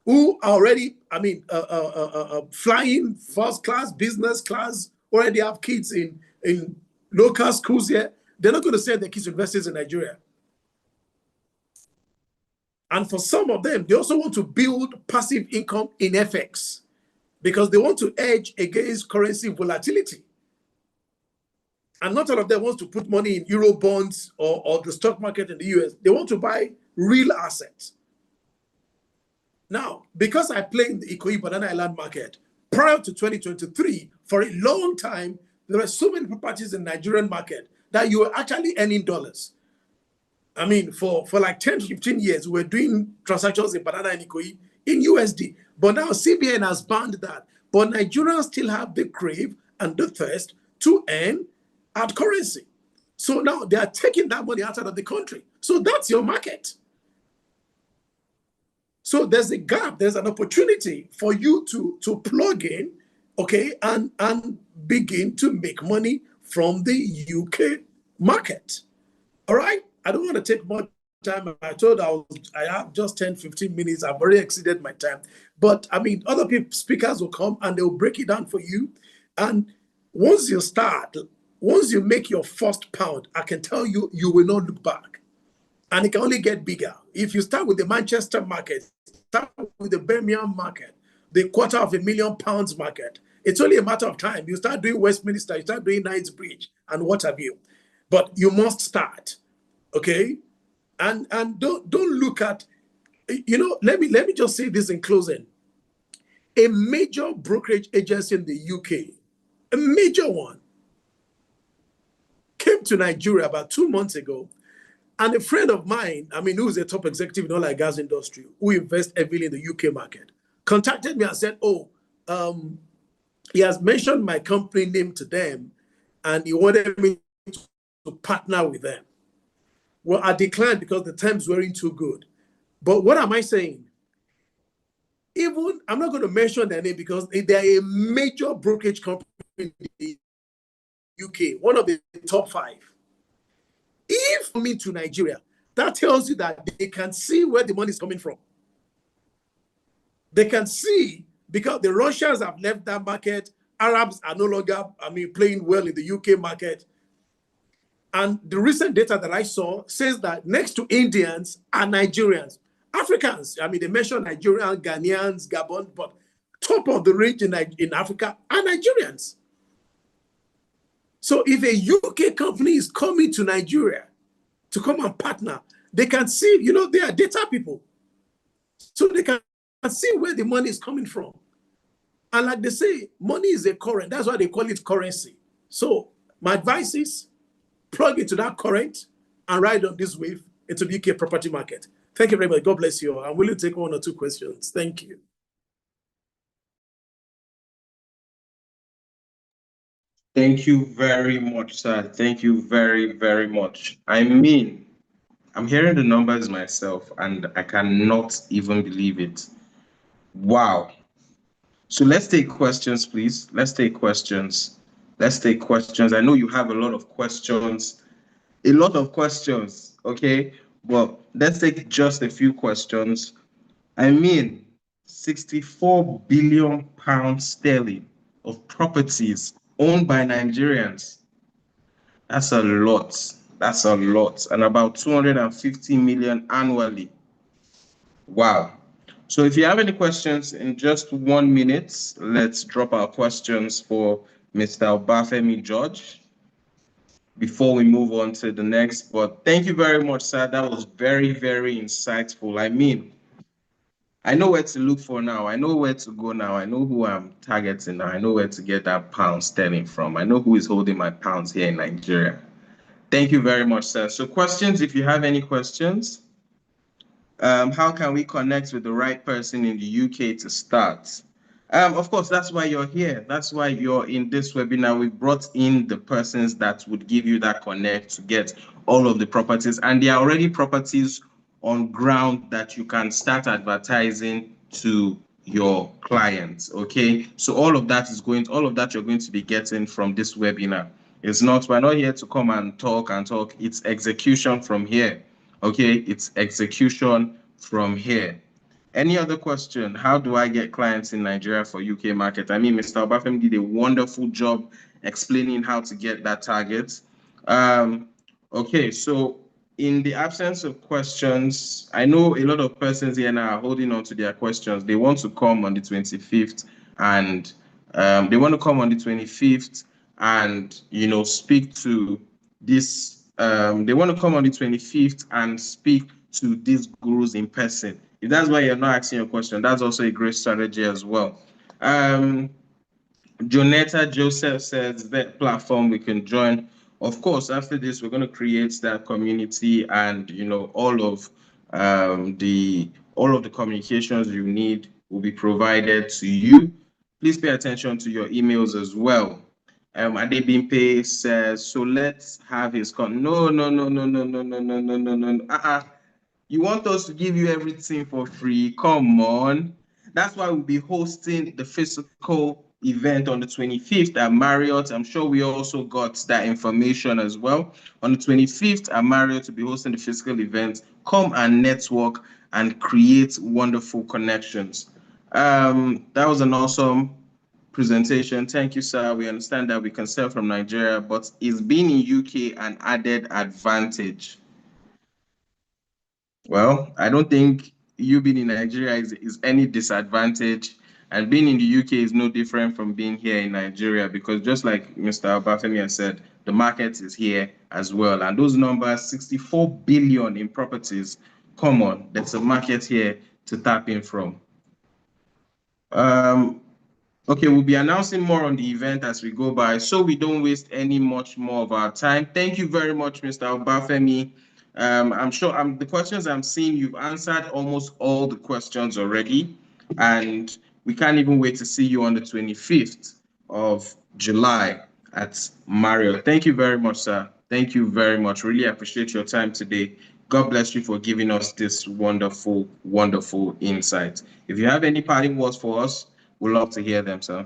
who are already, I mean, flying first class, business class, already have kids in local schools here. They're not going to send their kids to universities in Nigeria. And for some of them, they also want to build passive income in FX because they want to hedge against currency volatility. And not all of them wants to put money in Euro bonds or the stock market in the US. They want to buy real assets. Now, because I play in the Ikoyi Banana Island market, prior to 2023, for a long time, there were so many properties in the Nigerian market that you were actually earning dollars. I mean, for like 10 to 15 years, we were doing transactions in Banana and Ikoyi in USD. But now CBN has banned that. But Nigerians still have the crave and the thirst to earn hard currency. So now they are taking that money outside of the country. So that's your market. So there's a gap, there's an opportunity for you to plug in, okay, and begin to make money from the UK market. All right? I don't want to take much time. I have just 10, 15 minutes. I've already exceeded my time. But I mean, other speakers will come and they'll break it down for you. And once you make your first pound, I can tell you, you will not look back. And it can only get bigger. If you start with the Manchester market, start with the Birmingham market, the £250,000 market, it's only a matter of time. You start doing Westminster, you start doing Knightsbridge, and what have you. But you must start, okay? And don't look at, let me just say this in closing. A major brokerage agency in the UK, a major one, came to Nigeria about 2 months ago. And a friend of mine, who's a top executive in the oil and gas industry, who invests heavily in the UK market, contacted me and said, he has mentioned my company name to them, and he wanted me to partner with them. Well, I declined because the terms weren't too good. But what am I saying? I'm not going to mention their name because they're a major brokerage company in the UK, one of the top 5. If coming to Nigeria, that tells you that they can see where the money is coming from. They can see because the Russians have left that market. Arabs are no longer, playing well in the UK market. And the recent data that I saw says that next to Indians are Nigerians. Africans, they mention Nigerian, Ghanaians, Gabon, but top of the range in Africa are Nigerians. So if a UK company is coming to Nigeria to come and partner, they can see, they are data people. So they can see where the money is coming from. And like they say, money is a current. That's why they call it currency. So my advice is plug into that current and ride on this wave into the UK property market. Thank you very much. God bless you all. I'm willing to take 1 or 2 questions. Thank you. Thank you very much, sir. Thank you very, very much. I'm hearing the numbers myself, and I cannot even believe it. Wow. So let's take questions, please. Let's take questions. I know you have a lot of questions. Okay? Well, let's take just a few questions. 64 billion pounds sterling of properties owned by Nigerians. That's a lot. And about 250 million annually. Wow. So if you have any questions in just 1 minute, let's drop our questions for Mr. Obafemi George before we move on to the next. But thank you very much, sir. That was very, very insightful. I know where to look for now. I know where to go now. I know who I'm targeting now. I know where to get that pound sterling from. I know who is holding my pounds here in Nigeria. Thank you very much, sir. So questions, if you have any questions. How can we connect with the right person in the UK to start? Of course, that's why you're here. That's why you're in this webinar. We've brought in the persons that would give you that connect to get all of the properties. And there are already properties on ground that you can start advertising to your clients, okay? So all of that you're going to be getting from this webinar. We're not here to come and talk. It's execution from here, okay? It's execution from here. Any other question? How do I get clients in Nigeria for UK market? Mr. Obafemi did a wonderful job explaining how to get that target. Okay, so in the absence of questions, I know a lot of persons here now are holding on to their questions. They want to come on the 25th and speak to this. They want to come on the 25th and speak to these gurus in person. If that's why you're not asking your question, that's also a great strategy as well. Jonetta Joseph says that platform we can join. Of course, after this, we're going to create that community, and all of the communications you need will be provided to you. Please pay attention to your emails as well. Adebimpe says, so let's have his con. No. You want us to give you everything for free? Come on. That's why we'll be hosting the physical event on the 25th at Marriott. I'm sure we also got that information as well. On the 25th at Marriott, to be hosting the physical event. Come and network and create wonderful connections. That was an awesome presentation. Thank you, sir. We understand that we can sell from Nigeria, but it's been in UK an added advantage. Well, I don't think you being in Nigeria is any disadvantage, and being in the UK is no different from being here in Nigeria, because just like Mr. Obafemi has said, the market is here as well. And those numbers, 64 billion in properties, come on, there's a market here to tap in from. Okay, we'll be announcing more on the event as we go by, so we don't waste any much more of our time. Thank you very much, Mr. Obafemi. I'm sure the questions I'm seeing, you've answered almost all the questions already, and we can't even wait to see you on the 25th of July at Marriott. Thank you very much, sir. Thank you very much. Really appreciate your time today. God bless you for giving us this wonderful, wonderful insight. If you have any parting words for us, we'd love to hear them, sir.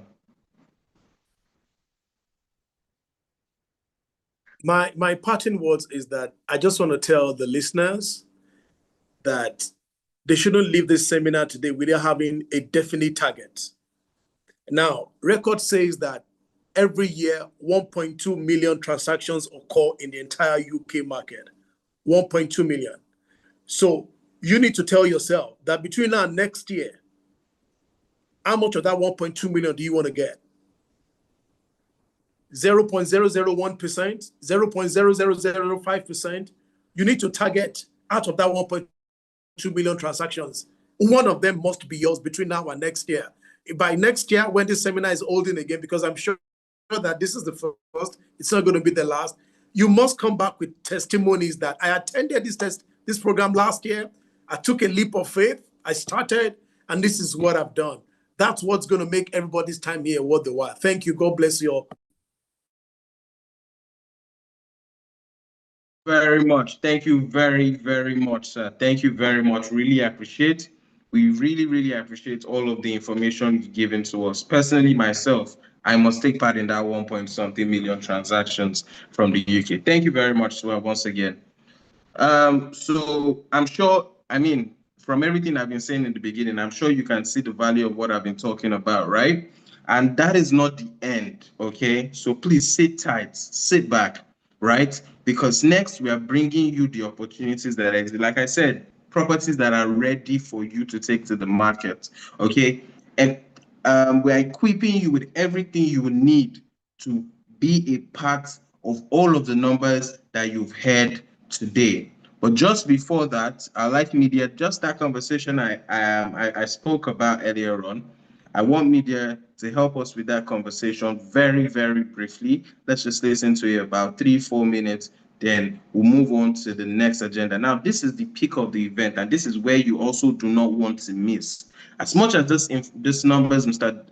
My parting words is that I just want to tell the listeners that they shouldn't leave this seminar today without having a definite target. Now, record says that every year, 1.2 million transactions occur in the entire UK market. 1.2 million. So you need to tell yourself that between now and next year, how much of that 1.2 million do you want to get? 0.001%, 0.0005%. You need to target out of that 1.2 million transactions. One of them must be yours between now and next year. By next year, when this seminar is holding again, because I'm sure that this is the first, it's not going to be the last, you must come back with testimonies that I attended this program last year. I took a leap of faith. I started, and this is what I've done. That's what's going to make everybody's time here worth the while. Thank you. God bless you all. Very much. Thank you very, very much, sir. Thank you very much. Really appreciate. We really, really appreciate all of the information you've given to us. Personally, myself, I must take part in that 1.something million transactions from the UK. Thank you very much, sir, once again. So I'm sure, from everything I've been saying in the beginning, I'm sure you can see the value of what I've been talking about, right? And that is not the end, okay? So please sit tight, sit back, right? Because next we are bringing you the opportunities that exist. Like I said, properties that are ready for you to take to the market, okay? And we're equipping you with everything you will need to be a part of all of the numbers that you've heard today. But just before that, I like media, just that conversation I spoke about earlier on. I want media to help us with that conversation very, very briefly. Let's just listen to it about 3-4 minutes, then we'll move on to the next agenda. Now, this is the peak of the event, and this is where you also do not want to miss. As much as this numbers Mr.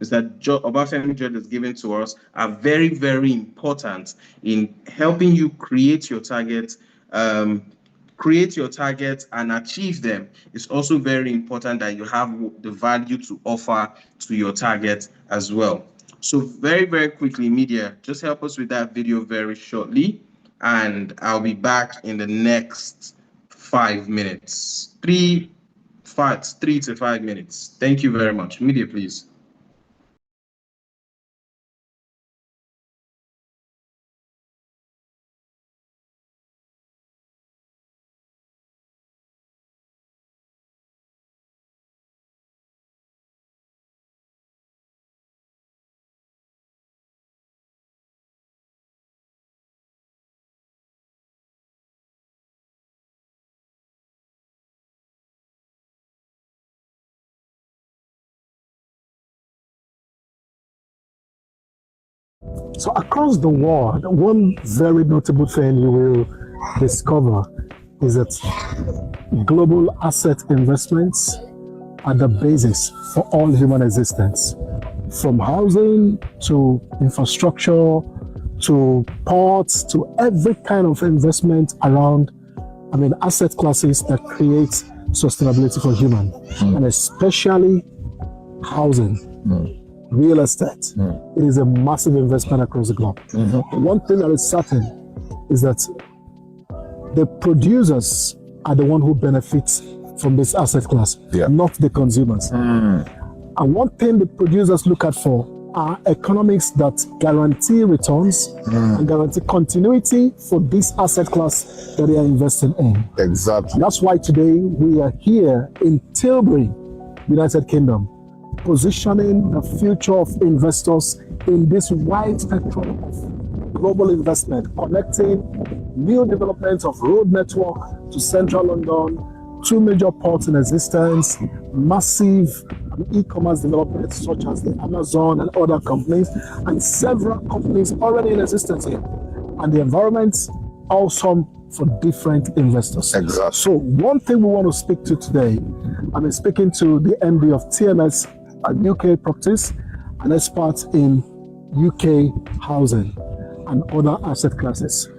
Obafemi George has given to us are very, very important in helping you create your targets, and achieve them. It's also very important that you have the value to offer to your target as well. So very, very quickly, media, just help us with that video very shortly, and I'll be back in the next 5 minutes. 3 to 5 minutes. Thank you very much. Media, please. So across the world, one very notable thing you will discover is that global asset investments are the basis for all human existence. from housing to infrastructure to ports to every kind of investment around, asset classes that create sustainability for human, and especially housing, real estate. It is a massive investment across the globe. One thing that is certain is that the producers are the one who benefits from this asset class, not the consumers. And one thing the producers look at for are economics that guarantee returns and guarantee continuity for this asset class that they are investing in. Exactly. That's why today we are here in Tilbury, United Kingdom, positioning the future of investors in this wide spectrum of global investment, connecting new developments of road network to central London, 2 major ports in existence, massive e-commerce developments such as the Amazon and other companies, and several companies already in existence here. And the environment's awesome for different investors. Exactly. So one thing we want to speak to today, I'm speaking to the MD of TMS UK Properties, an expert in UK housing and other asset classes.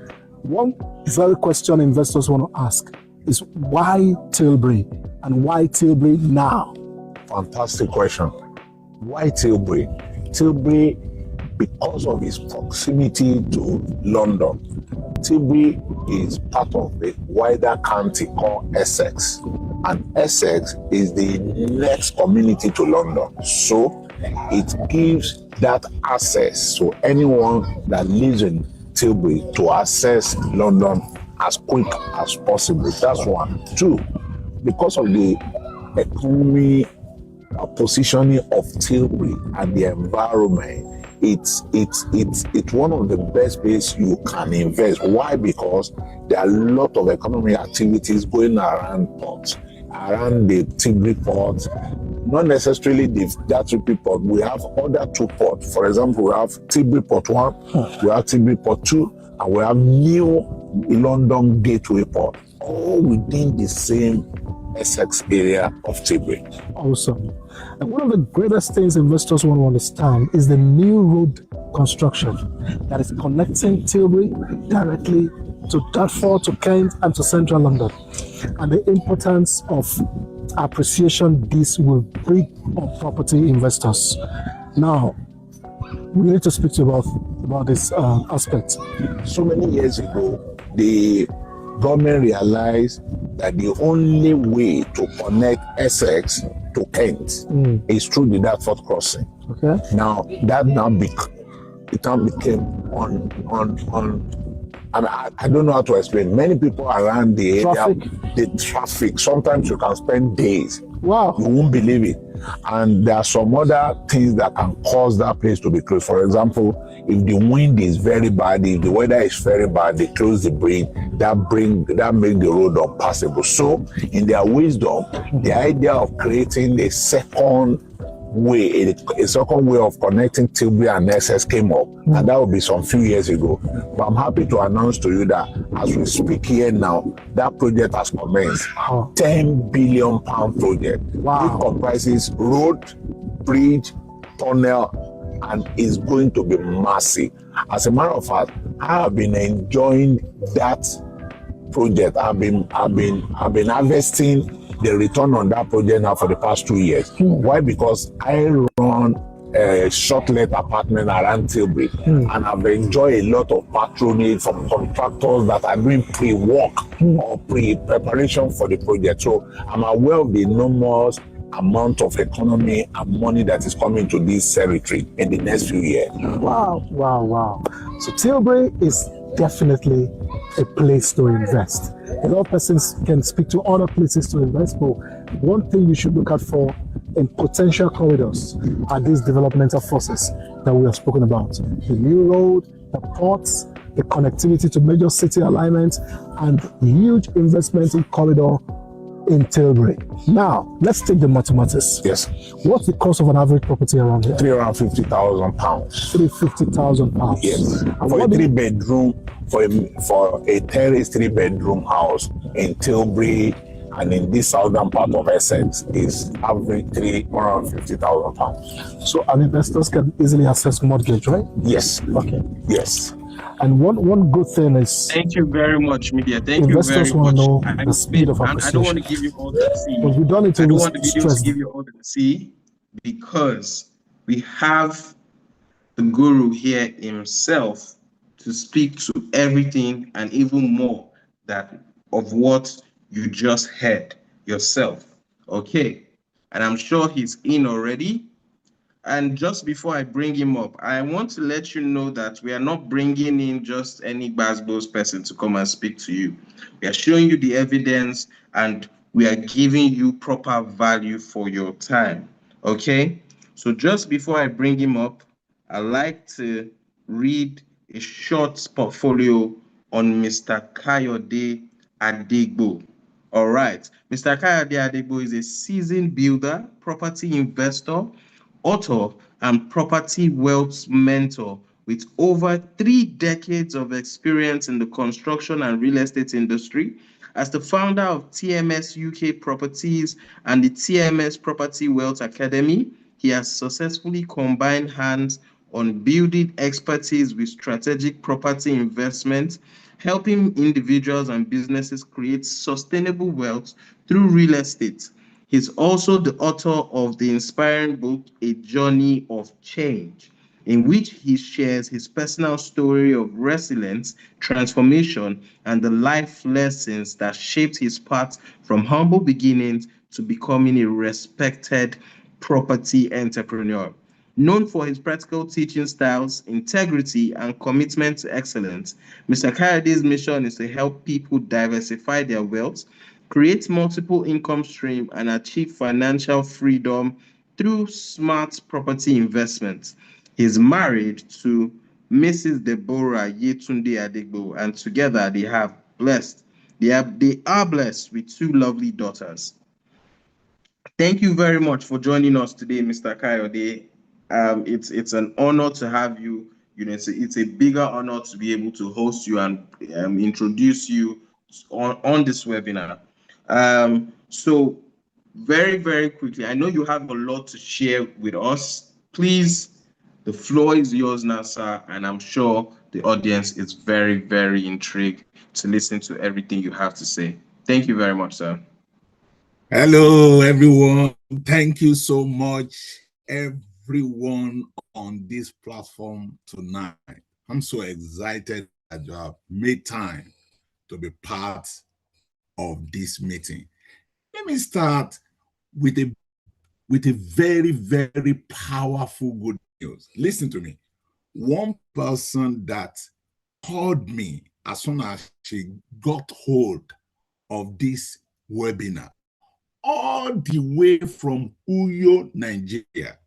One very question investors want to ask is why Tilbury, and why Tilbury now? Fantastic question. Why Tilbury? Tilbury, because of its proximity to London. Tilbury is part of the wider county called Essex, and Essex is the next community to London. So it gives that access to anyone that lives in Tilbury to access London as quick as possible. That's one. Two, because of the economy positioning of Tilbury and the environment, it's one of the best places you can invest. Why? Because there are a lot of economic activities going around ports, around the Tilbury port. Not necessarily the Gatwick port. We have other 2 ports. For example, we have Tilbury Port 1, we have Tilbury Port 2, and we have new London Gateway Port, all within the same Essex area of Tilbury. Awesome. And one of the greatest things investors want to understand is the new road construction that is connecting Tilbury directly to Dartford, to Kent, and to central London, and the importance of appreciation this will bring on property investors. Now, we need to speak to you about this aspect. So many years ago, the government realized that the only way to connect Essex to Kent is through the Dartford crossing. Okay. Now that became on. I don't know how to explain. Many people around the area, the traffic. Sometimes you can spend days. Wow. You won't believe it. And there are some other things that can cause that place to be closed. For example, if the wind is very bad, if the weather is very bad, they close the bridge. That make the road unpassable. So, in their wisdom, the idea of creating a second way of connecting Tilbury and Essex came up, and that will be some few years ago. But I'm happy to announce to you that as we speak here now, that project has commenced. £10 billion project. Wow. It comprises road, bridge, tunnel, and is going to be massive. As a matter of fact, I have been enjoying that project. I've been harvesting the return on that project now for the past 2 years. Why? Because I run a short-let apartment around Tilbury, and I've enjoyed a lot of patronage from contractors that are doing pre-work or pre-preparation for the project. So I'm aware of the enormous amount of economy and money that is coming to this territory in the next few years. Wow. So Tilbury is definitely a place to invest. A lot of persons can speak to other places to invest, but one thing you should look out for in potential corridors are these developmental forces that we have spoken about. The new road, the ports, the connectivity to major city alignments, and huge investment in corridor in Tilbury. Now, let's take the mathematics. Yes. What's the cost of an average property around here? £350,000. £350,000. Yes. For a 3-bedroom, for a terrace 3-bedroom house in Tilbury, and in this southern part of Essex is average £350,000. So an investors can easily access mortgage, right? Yes. Okay. Yes. And one good thing is Thank you very much, media. Thank you investors very want to much. know the speed of I don't want appreciation. to give you all the tea. But we don't need to I don't use want the video stress to give you all the tea because we have the guru here himself to speak to everything and even more that of what you just heard yourself. Okay. And I'm sure he's in already. And just before I bring him up, I want to let you know that we are not bringing in just any Gbasgbos person to come and speak to you. We are showing you the evidence and we are giving you proper value for your time. Okay? So just before I bring him up, I'd like to read a short portfolio on Mr. Kayode Adigbo. All right. Mr. Kayode Adigbo is a seasoned builder, property investor, author, and property wealth mentor with over 3 decades of experience in the construction and real estate industry. As the founder of TMS UK Properties and the TMS Property Wealth Academy, he has successfully combined hands on building expertise with strategic property investment, helping individuals and businesses create sustainable wealth through real estate. He's also the author of the inspiring book, A Journey of Change, in which he shares his personal story of resilience, transformation, and the life lessons that shaped his path from humble beginnings to becoming a respected property entrepreneur. Known for his practical teaching styles, integrity, and commitment to excellence, Mr. Kayade's mission is to help people diversify their wealth, create multiple income streams, and achieve financial freedom through smart property investments. He's married to Mrs. Deborah Yetunde Adigbo, and together they are blessed with 2 lovely daughters. Thank you very much for joining us today, Mr. Kayode. It's an honor to have you. You know, it's a bigger honor to be able to host you and introduce you on this webinar. So very, very quickly, I know you have a lot to share with us. Please, the floor is yours now, sir, and I'm sure the audience is very, very intrigued to listen to everything you have to say. Thank you very much, sir. Hello, everyone. Thank you so much, everyone on this platform tonight. I'm so excited that you have made time to be part of this meeting. Let me start with a very, very powerful good news. Listen to me. One person that called me as soon as she got hold of this webinar, all the way from Uyo, Nigeria,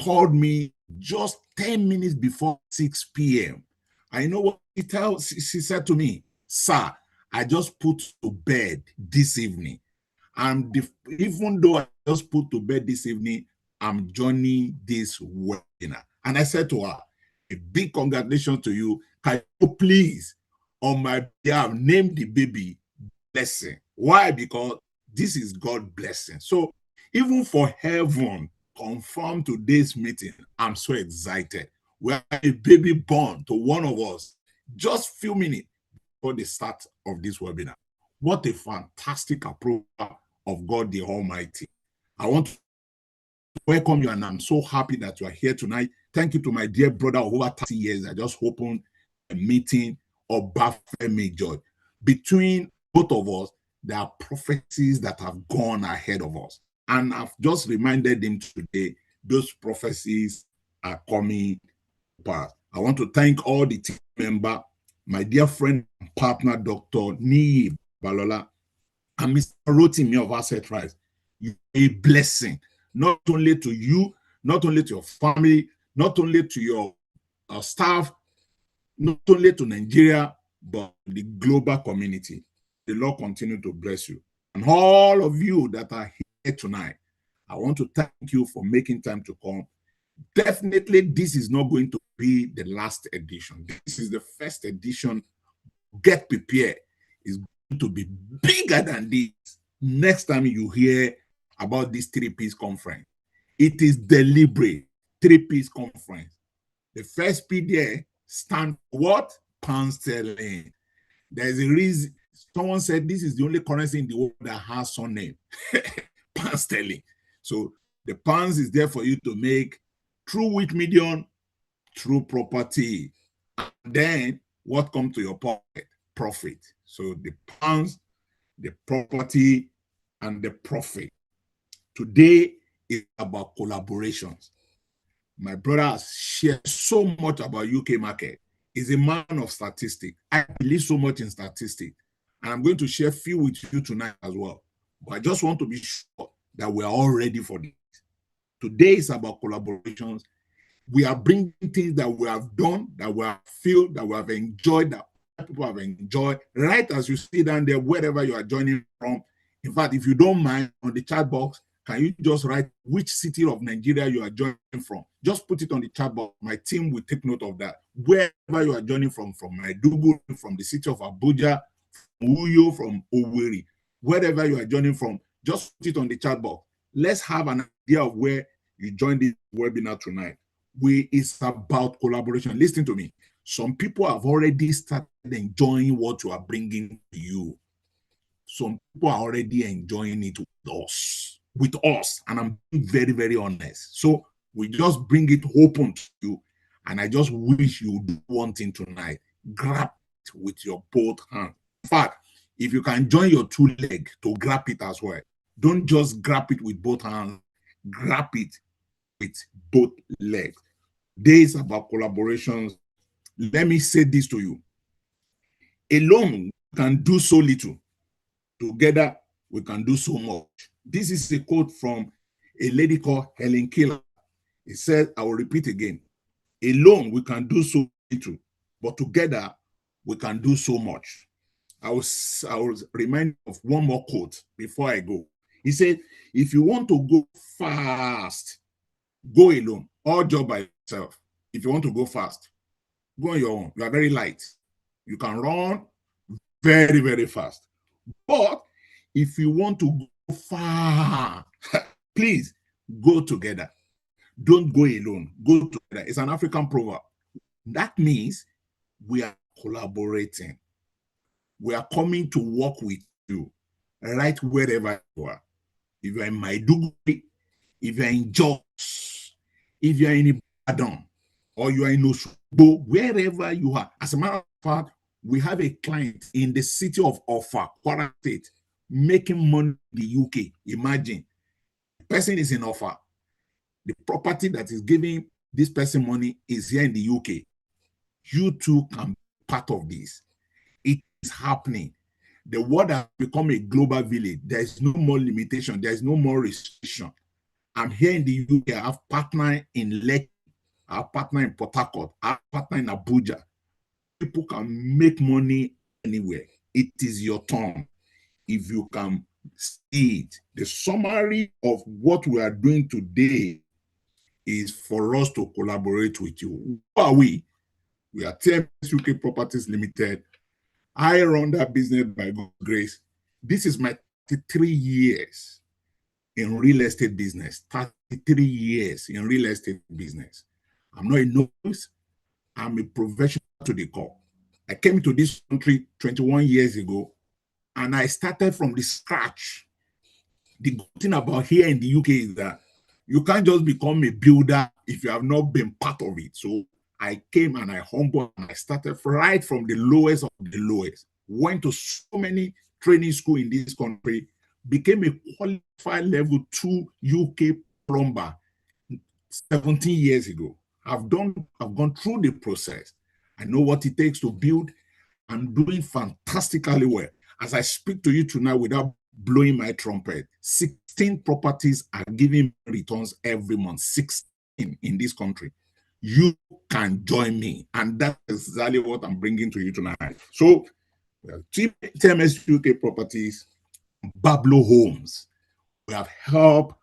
called me just 10 minutes before 6 p.m. I know what she said to me, sir, I just put to bed this evening. And even though I just put to bed this evening, I'm joining this webinar. And I said to her, a big congratulations to you. Can you please, on my behalf, name the baby Blessing? Why? Because this is God's blessing. So even for heaven, confirm today's meeting, I'm so excited. We have a baby born to one of us just a few minutes before the start of this webinar. What a fantastic approval of God the Almighty. I want to welcome you, and I'm so happy that you are here tonight. Thank you to my dear brother of over 30 years. I just opened a meeting of Bafemi George. Between both of us, there are prophecies that have gone ahead of us. And I've just reminded him today, those prophecies are coming to pass. I want to thank all the team members, my dear friend and partner, Dr. Niyi Balola, and Mr. Rotimi of Asset Rise. You're a blessing, not only to you, not only to your family, not only to your staff, not only to Nigeria, but the global community. The Lord continue to bless you. And all of you that are here tonight, I want to thank you for making time to come. Definitely, this is not going to be the last edition. This is the first edition. Get prepared. It's going to be bigger than this. next time you hear about this three-piece conference, it is deliberate. Three-piece conference. The first P there stands for what? Pound sterling. There's a reason. Someone said this is the only currency in the world that has some name. Pound sterling. So the pounds is there for you to make through which medium? Through property. And then what comes to your pocket? Profit. So the pounds, the property, and the profit. Today is about collaborations. My brother has shared so much about UK market. He's a man of statistics. I believe so much in statistics. And I'm going to share a few with you tonight as well. But I just want to be sure that we are all ready for this. Today is about collaborations. We are bringing things that we have done, that we have feel, that we have enjoyed, that people have enjoyed, right as you see down there, wherever you are joining from. In fact, if you don't mind, on the chat box, can you just write which city of Nigeria you are joining from? Just put it on the chat box. My team will take note of that. Wherever you are joining from Maiduguri, from the city of Abuja, from Uyo, from Owerri, wherever you are joining from, just put it on the chat box. Let's have an idea of where you joined this webinar tonight. It's about collaboration. Listen to me. Some people have already started enjoying what you are bringing to you. Some people are already enjoying it with us, and I'm being very, very honest. So we just bring it open to you, and I just wish you do one thing tonight. Grab it with your both hands. In fact, if you can join your two legs to grab it as well, don't just grab it with both hands, grab it with both legs. Days about collaborations. Let me say this to you. Alone, we can do so little. Together, we can do so much. This is a quote from a lady called Helen Keller. It says, I will repeat again. Alone, we can do so little, but together, we can do so much. I was reminded of one more quote before I go. He said, if you want to go fast, go alone, or job by yourself. If you want to go fast, go on your own. You are very light. You can run very, very fast. But if you want to go far, please go together. Don't go alone. Go together. It's an African proverb. That means we are collaborating. We are coming to work with you right wherever you are. If you're in Maiduguri, if you're in Jos, if you're in Ibadan, or you are in Osogbo, wherever you are. As a matter of fact, we have a client in the city of Offa, Kwara State, making money in the UK. Imagine, the person is in Offa. The property that is giving this person money is here in the UK. You too can be part of this. It is happening. The world has become a global village. There is no more limitation. There is no more restriction. I'm here in the UK. I have partner in Lekki. I have partner in Port Harcourt. I have partner in Abuja. People can make money anywhere. It is your turn. If you can see it, the summary of what we are doing today is for us to collaborate with you. Who are we? We are TMS UK Properties Limited. I run that business by God's grace. This is my 33 years in real estate business. 33 years in real estate business. I'm not a novice. I'm a professional to the core. I came to this country 21 years ago, and I started from the scratch. The good thing about here in the UK is that you can't just become a builder if you have not been part of it. So I came and I humbled and I started right from the lowest of the lowest. Went to so many training schools in this country, became a qualified level 2 UK plumber 17 years ago. I've gone through the process. I know what it takes to build. I'm doing fantastically well. As I speak to you tonight without blowing my trumpet, 16 properties are giving returns every month. 16 in this country. You can join me. And that's exactly what I'm bringing to you tonight. So, TMS UK Properties, Bablo Homes. We have helped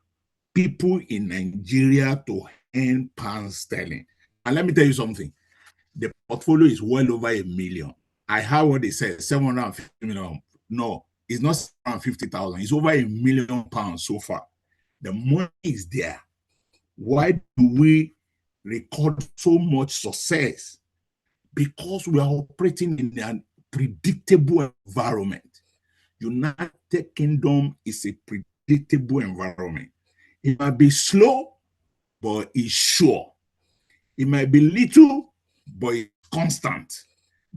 people in Nigeria to earn pounds sterling. And let me tell you something. The portfolio is well over $1 million. I heard what they said, 750 million. No, It's not 750,000. It's over £1 million so far. The money is there. Why do we record so much success? Because we are operating in an predictable environment. United Kingdom is a predictable environment. It might be slow, but it's sure. It might be little, but it's constant.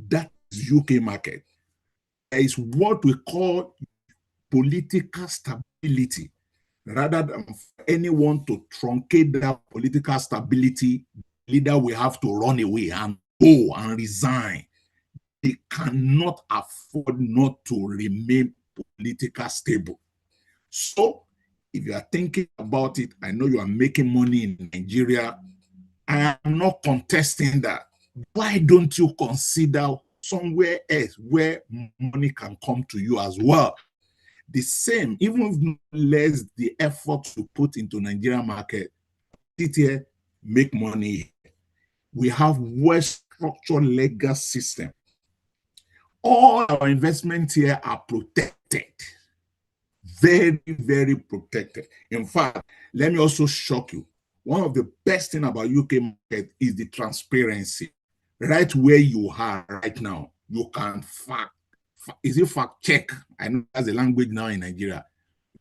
That is UK market. There is what we call political stability. Rather than for anyone to truncate that political stability, the leader will have to run away and go and resign. They cannot afford not to remain politically stable. So, if you are thinking about it, I know you are making money in Nigeria. I am not contesting that. Why don't you consider somewhere else where money can come to you as well? The same, even if less the effort to put into Nigerian market, sit here, make money. We have well-structured legal system. All our investments here are protected. Very, very protected. In fact, let me also shock you. One of the best things about UK market is the transparency. Right where you are right now, you can fact check? I know that's the language now in Nigeria.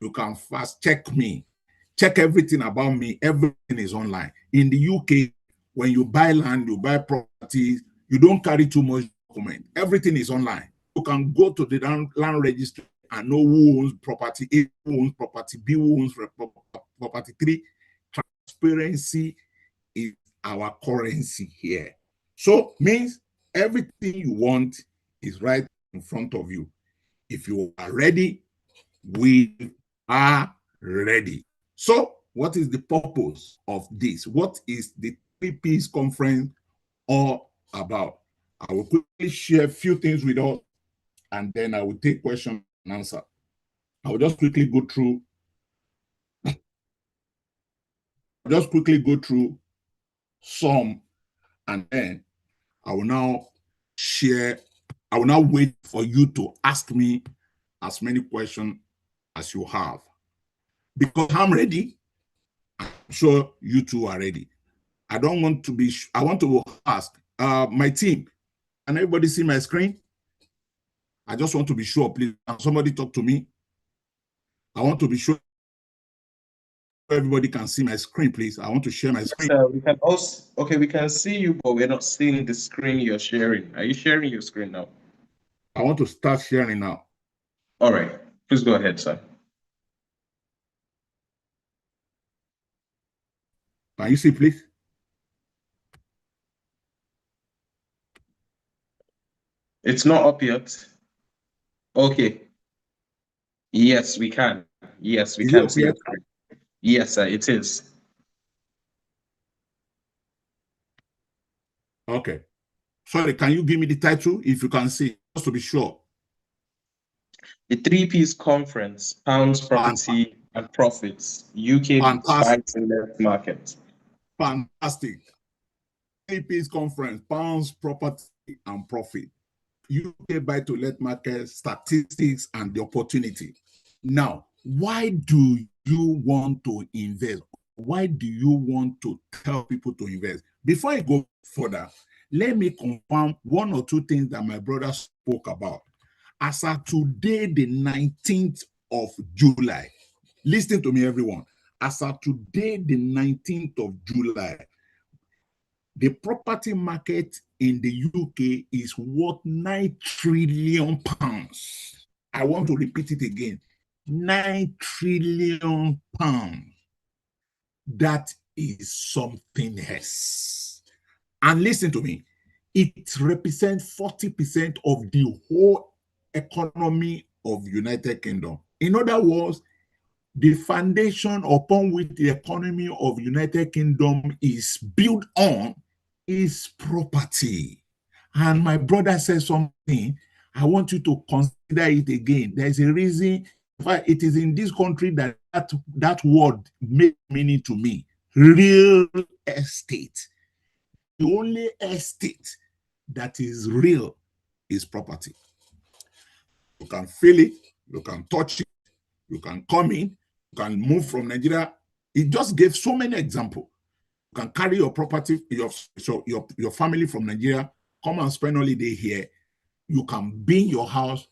You can fast check me, check everything about me. Everything is online. In the UK, when you buy land, you buy properties, you don't carry too much document. Everything is online. You can go to the land registry and know who owns property A, who owns property B, who owns property 3. Transparency is our currency here. So means everything you want is right in front of you. If you are ready, we are ready. So what is the purpose of this? What is the 3Ps conference all about? I will quickly share a few things with us, and then I will take question and answer. I will just quickly go through some, and then I will now share. I will now wait for you to ask me as many questions as you have. Because I'm ready, I'm sure you two are ready. I don't want to be, I want to ask my team, can everybody see my screen? I just want to be sure, please. Can somebody talk to me? I want to be sure everybody can see my screen, please. I want to share my screen. We can also, okay, we can see you, but we're not seeing the screen you're sharing. Are you sharing your screen now? I want to start sharing now. All right, please go ahead, sir. Can you see, please? It's not up yet. Okay. Yes, we can. Yes, we can see your screen. Yes, sir, it is. Okay. Sorry, can you give me the title if you can see, just to be sure? The 3Ps conference, pounds, property, and profits. UK spikes in the market. Fantastic. 3Ps conference, pounds, property, and profit. UK buy-to-let market, statistics, and the opportunity. Now, why do you want to invest? Why do you want to tell people to invest? Before I go further, let me confirm one or two things that my brother spoke about. As of today, the 19th of July, listen to me, everyone. As of today, the 19th of July, the property market in the UK is worth £9 trillion. I want to repeat it again. £9 trillion. That is something else. And listen to me, it represents 40% of the whole economy of United Kingdom. In other words, the foundation upon which the economy of United Kingdom is built on is property. And my brother said something, I want you to consider it again. There's a reason why it is in this country that word makes meaning to me. Real estate. The only estate that is real is property. You can feel it, You can touch it. You can come in. You can move from Nigeria. It just gave so many examples. You can carry your property, your family from Nigeria, come and spend holiday here. You can be in your house.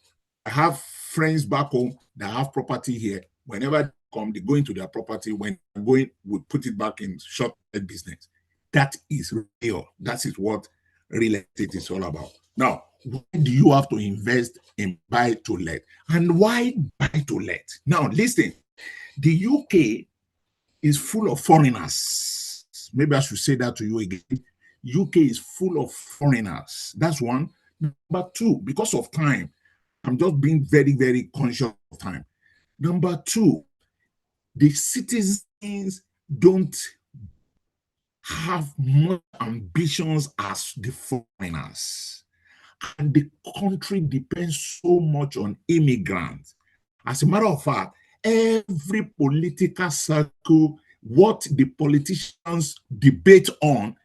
I have friends back home that have property here. Whenever they come, they go into their property. When they're going, we put it back in short-term business. That is real. That is what real estate is all about. Now, why do you have to invest in buy to let? And why buy to let? Now, listen, the UK is full of foreigners. Maybe I should say that to you again. UK is full of foreigners. That's one. Number two, because of time, I'm just being very, very conscious of time. Number two, the citizens don't have much ambitions as the foreigners. And the country depends so much on immigrants. As a matter of fact, every political circle, what the politicians debate on,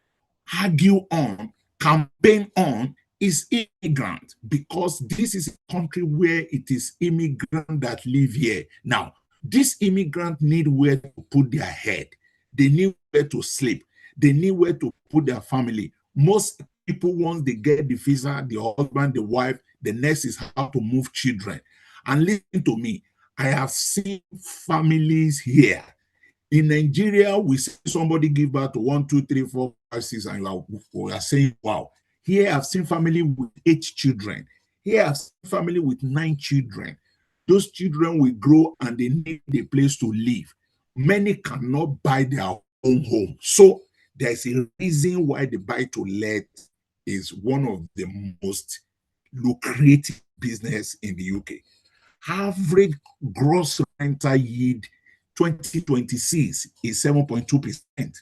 argue on, campaign on, is immigrant, because this is a country where it is immigrants that live here. Now, these immigrants need where to put their head. They need where to sleep. They need where to put their family. Most people, once they get the visa, the husband, the wife, the next is how to move children. And listen to me, I have seen families here. In Nigeria, we see somebody give birth to 1, 2, 3, 4, 5, 6, and we are saying, wow. Here I've seen family with 8 children. Here I've seen family with 9 children. Those children will grow and they need a place to live. Many cannot buy their own home. So there's a reason why the buy to let is one of the most lucrative business in the UK. Average gross rental yield 2026 is 7.2%.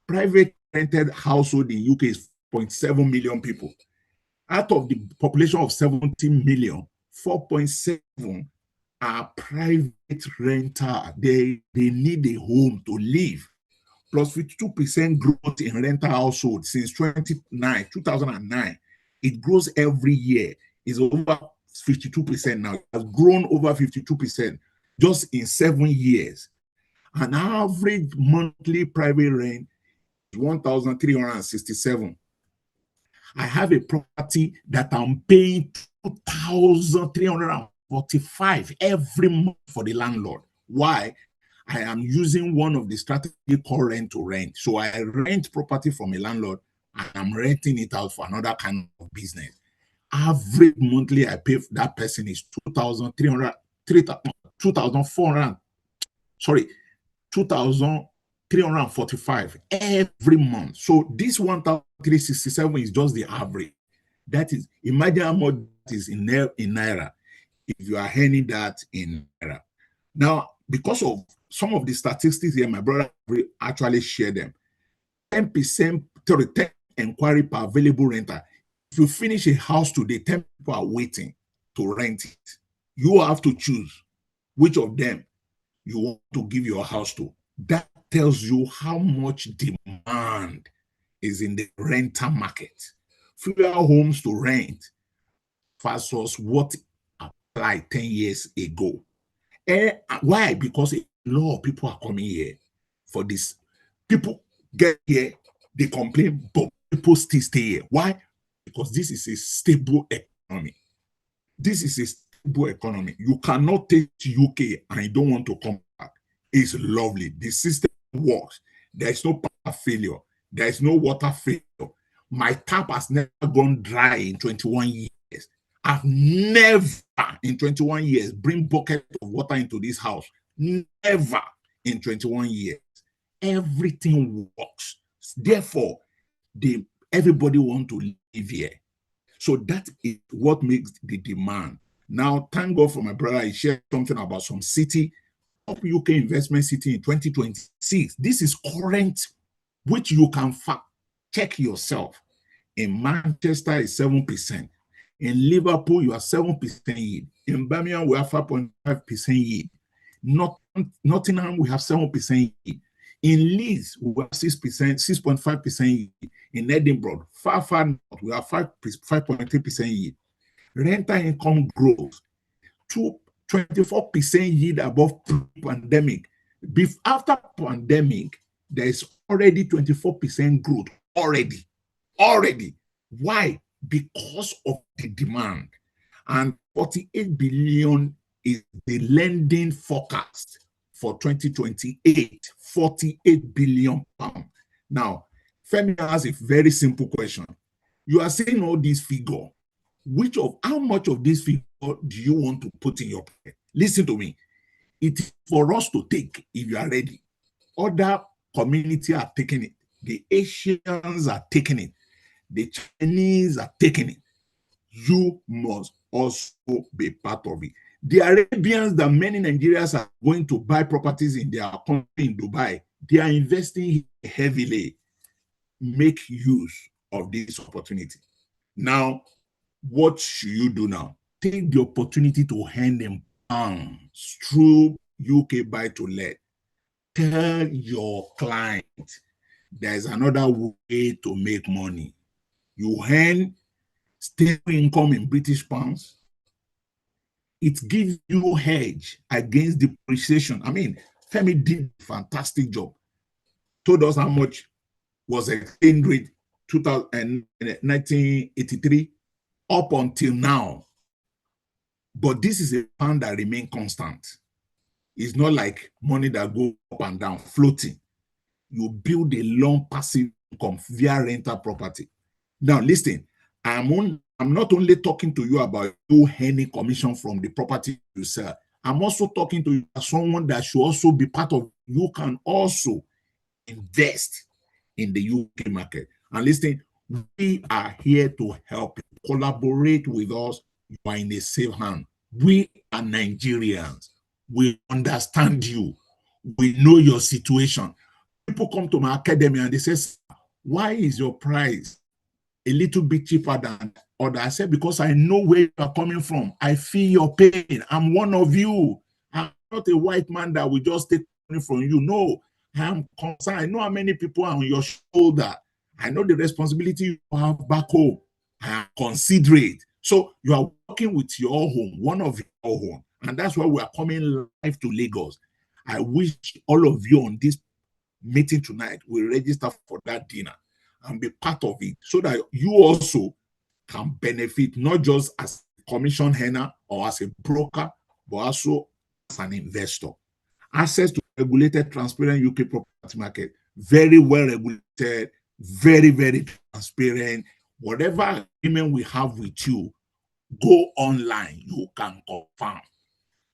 Private rented household in UK is 0.7 million people. Out of the population of 17 million, 4.7 are private renter. They need a home to live. Plus 52% growth in rental household since 2009. It grows every year. It's over 52% now. It has grown over 52% just in 7 years. An average monthly private rent is 1,367. I have a property that I'm paying 2,345 every month for the landlord. Why? I am using one of the strategies called rent to rent. So I rent property from a landlord and I'm renting it out for another kind of business. Average monthly I pay for that person is 2,345 every month. So this 1,367 is just the average. That is, imagine how much is in Naira if you are earning that in Naira. Now, because of some of the statistics here, my brother actually shared them. 10% to 10 inquiry per available renter. If you finish a house today, 10 people are waiting to rent it. You have to choose which of them you want to give your house to. That tells you how much demand is in the rental market. Fewer homes to rent versus what applied 10 years ago. And why? Because a lot of people are coming here for this. People get here, they complain, but people still stay here. Why? Because this is a stable economy. This is a stable economy. You cannot take UK and you don't want to come back. It's lovely. The system works. There is no power failure. There is no water failure. My tap has never gone dry in 21 years. I've never in 21 years bring bucket of water into this house. Never in 21 years. Everything works. Therefore, everybody want to live here. So that is what makes the demand. Now, thank God for my brother. He shared something about some city, top UK investment city in 2026. This is current, which you can fact check yourself. In Manchester is 7%. In Liverpool, you are 7% yield. In Birmingham, we have 5.5% yield. Nottingham, we have 7% yield. In Leeds, we have 6%, 6.5% yield. In Edinburgh, far north, we have 5.3% yield. Rental income growth. 24% yield above pre-pandemic. After pandemic, there is already 24% growth already. Why? Because of the demand. And 48 billion is the lending forecast for 2028, 48 billion pounds. Now, Femi has a very simple question. You are saying all these figures. How much of this figure do you want to put in your pocket? Listen to me. It is for us to take if you are ready. Other communities are taking it. The Asians are taking it. The Chinese are taking it. You must also be part of it. The Arabians that many Nigerians are going to buy properties in their country in Dubai, they are investing heavily. Make use of this opportunity. Now, what should you do now? Take the opportunity to hand them pounds through UK Buy to Let. Tell your client there's another way to make money. You earn stable income in British pounds. It gives you hedge against depreciation. I mean, Femi did a fantastic job. Told us how much was exchange rate 1983 up until now. But this is a pound that remains constant. It's not like money that goes up and down, floating. You build a long passive income via rental property. Now, listen, I'm not only talking to you about you earning commission from the property you sell. I'm also talking to you as someone that should also be part of. You can also invest in the UK market. And listen, we are here to help you. Collaborate with us. You are in a safe hand. We are Nigerians. We understand you. We know your situation. People come to my academy and they say, why is your price a little bit cheaper than others? I said, because I know where you are coming from. I feel your pain. I'm one of you. I'm not a white man that will just take money from you. No, I am concerned. I know how many people are on your shoulder. I know the responsibility you have back home. I am considerate. So you are working with your home, one of your home. And that's why we are coming live to Lagos. I wish all of you on this meeting tonight will register for that dinner and be part of it so that you also can benefit, not just as a commission earner or as a broker, but also as an investor. Access to regulated, transparent UK property market, very well regulated, very, very transparent. Whatever agreement we have with you, go online, you can confirm.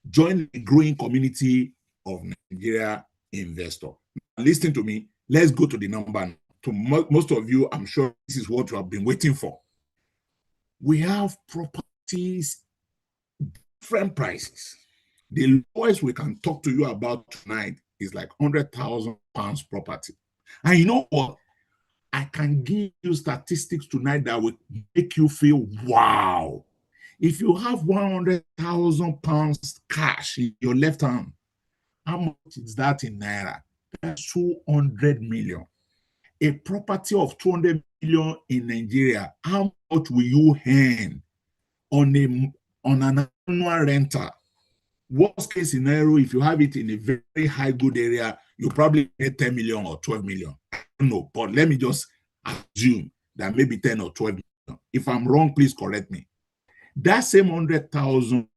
Join the growing community of Nigeria investors. Listen to me. Let's go to the number. To most of you, I'm sure this is what you have been waiting for. We have properties, different prices. The lowest we can talk to you about tonight is like £100,000 property. And you know what? I can give you statistics tonight that will make you feel, wow. If you have £100,000 cash in your left hand, how much is that in Naira? That's 200 million. A property of 200 million in Nigeria, how much will you earn on an annual rental? Worst case scenario, if you have it in a very high good area, you probably get 10 million or 12 million. I don't know, but let me just assume that maybe 10 or 12 million. If I'm wrong, please correct me. That same £100,000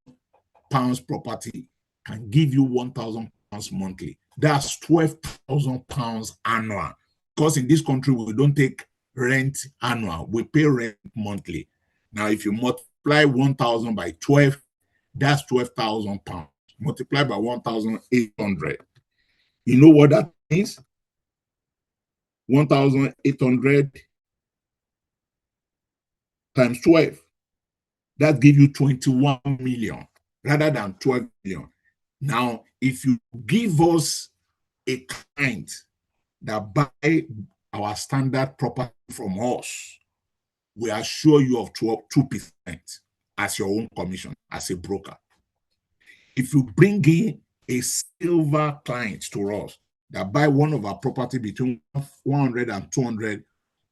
property can give you £1,000 monthly. That's £12,000 annual. Because in this country, we don't take rent annual. We pay rent monthly. Now, if you multiply 1,000 by 12, that's £12,000. Multiply by 1,800. You know what that means? 1,800 times 12. That gives you 21 million rather than 12 million. Now, if you give us a client that buy our standard property from us, we assure you of 2% as your own commission, as a broker. If you bring in a silver client to us that buy one of our property between 100 and 200,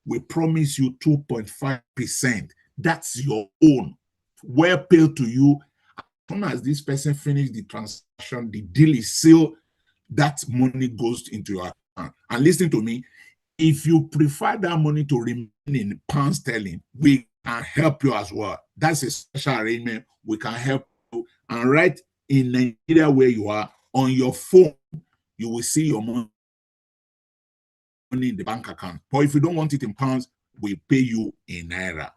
we promise you 2.5%. That's your own. Well paid to you soon as this person finishes the transaction, the deal is sealed, that money goes into your account. And listen to me, if you prefer that money to remain in pound sterling, we can help you as well. That's a special arrangement. We can help you. And right in Nigeria where you are, on your phone, you will see your money in the bank account. But if you don't want it in pounds, we pay you in naira.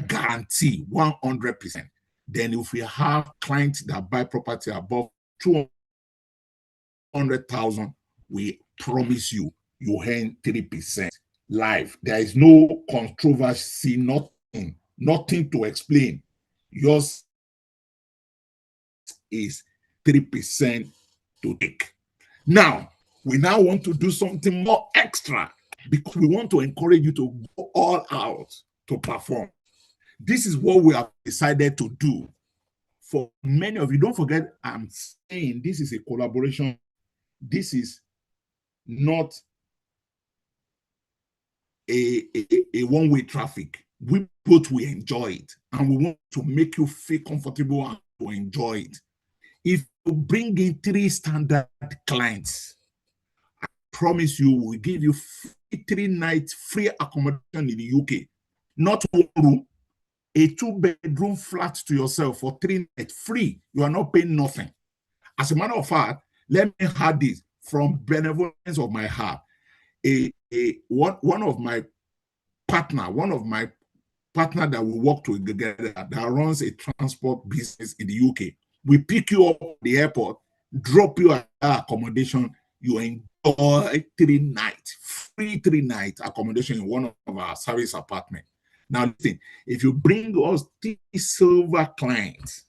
Guarantee 100%. Then if we have clients that buy property above 200,000, we promise you earn 3% live. There is no controversy, nothing to explain. Yours is 3% to take. Now, we now want to do something more extra because we want to encourage you to go all out to perform. This is what we have decided to do. For many of you, don't forget, I'm saying this is a collaboration. This is not a one-way traffic. We both will enjoy it, and we want to make you feel comfortable and to enjoy it. If you bring in 3 standard clients, I promise you we'll give you 3 nights free accommodation in the UK. Not 1 room, a 2-bedroom flat to yourself for 3 nights free. You are not paying nothing. As a matter of fact, let me add this from benevolence of my heart. One of my partner that we work together that runs a transport business in the UK. We pick you up at the airport, drop you at accommodation. You enjoy 3 nights, free 3 nights accommodation in one of our service apartments. Now, listen, if you bring us 3 silver clients,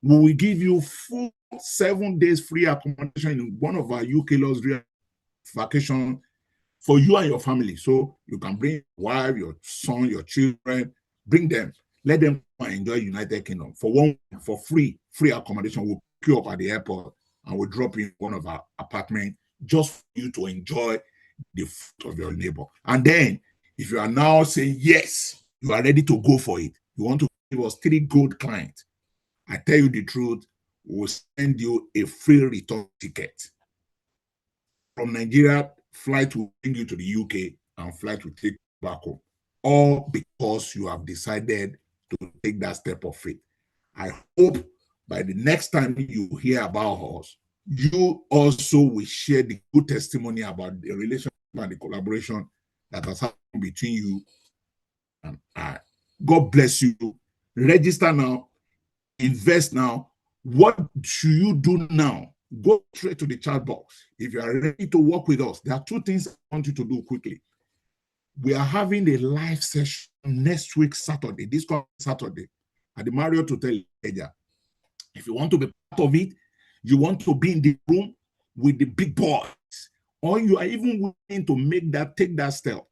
we will give you full 7 days free accommodation in one of our UK luxury vacation for you and your family. So you can bring your wife, your son, your children, bring them, let them enjoy United Kingdom for free accommodation. We'll pick you up at the airport and we'll drop you in one of our apartments just for you to enjoy the food of your neighbor. And then if you are now saying yes, you are ready to go for it, you want to give us 3 good clients, I tell you the truth, we'll send you a free return ticket. From Nigeria, flight will bring you to the UK and flight will take you back home. All because you have decided to take that step of faith. I hope by the next time you hear about us, you also will share the good testimony about the relationship and the collaboration that has happened between you and I. God bless you. Register now. Invest now. What should you do now? Go straight to the chat box. If you are ready to work with us, there are 2 things I want you to do quickly. We are having a live session next week, Saturday, this coming Saturday, at the Marriott Hotel Ikeja. If you want to be part of it, you want to be in the room with the big boys, or you are even willing to take that step,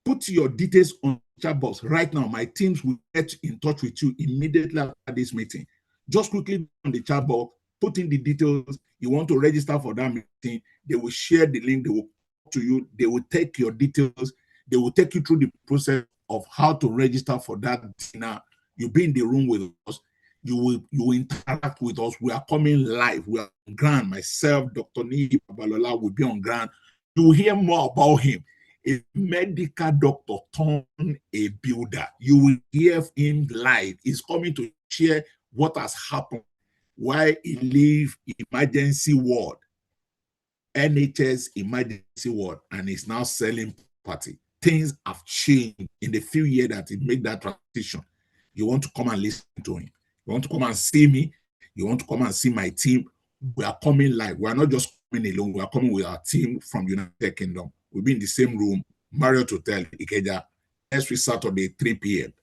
put your details on the chat box right now. My teams will get in touch with you immediately after this meeting. Just quickly on the chat box, put in the details. You want to register for that meeting, they will share the link, they will talk to you, they will take your details, they will take you through the process of how to register for that dinner. You'll be in the room with us, you will interact with us. We are coming live, we are on ground. Myself, Dr. Niyi Babalola will be on ground. You will hear more about him. A medical doctor turned a builder. You will hear him live. He's coming to share what has happened, why he leave emergency ward, NHS emergency ward, and is now selling property. Things have changed in the few years that he made that transition. You want to come and listen to him. You want to come and see me. You want to come and see my team. We are coming live. We are not just coming alone. We are coming with our team from United Kingdom. We'll be in the same room, Marriott Hotel Ikeja, next week Saturday, 3 p.m.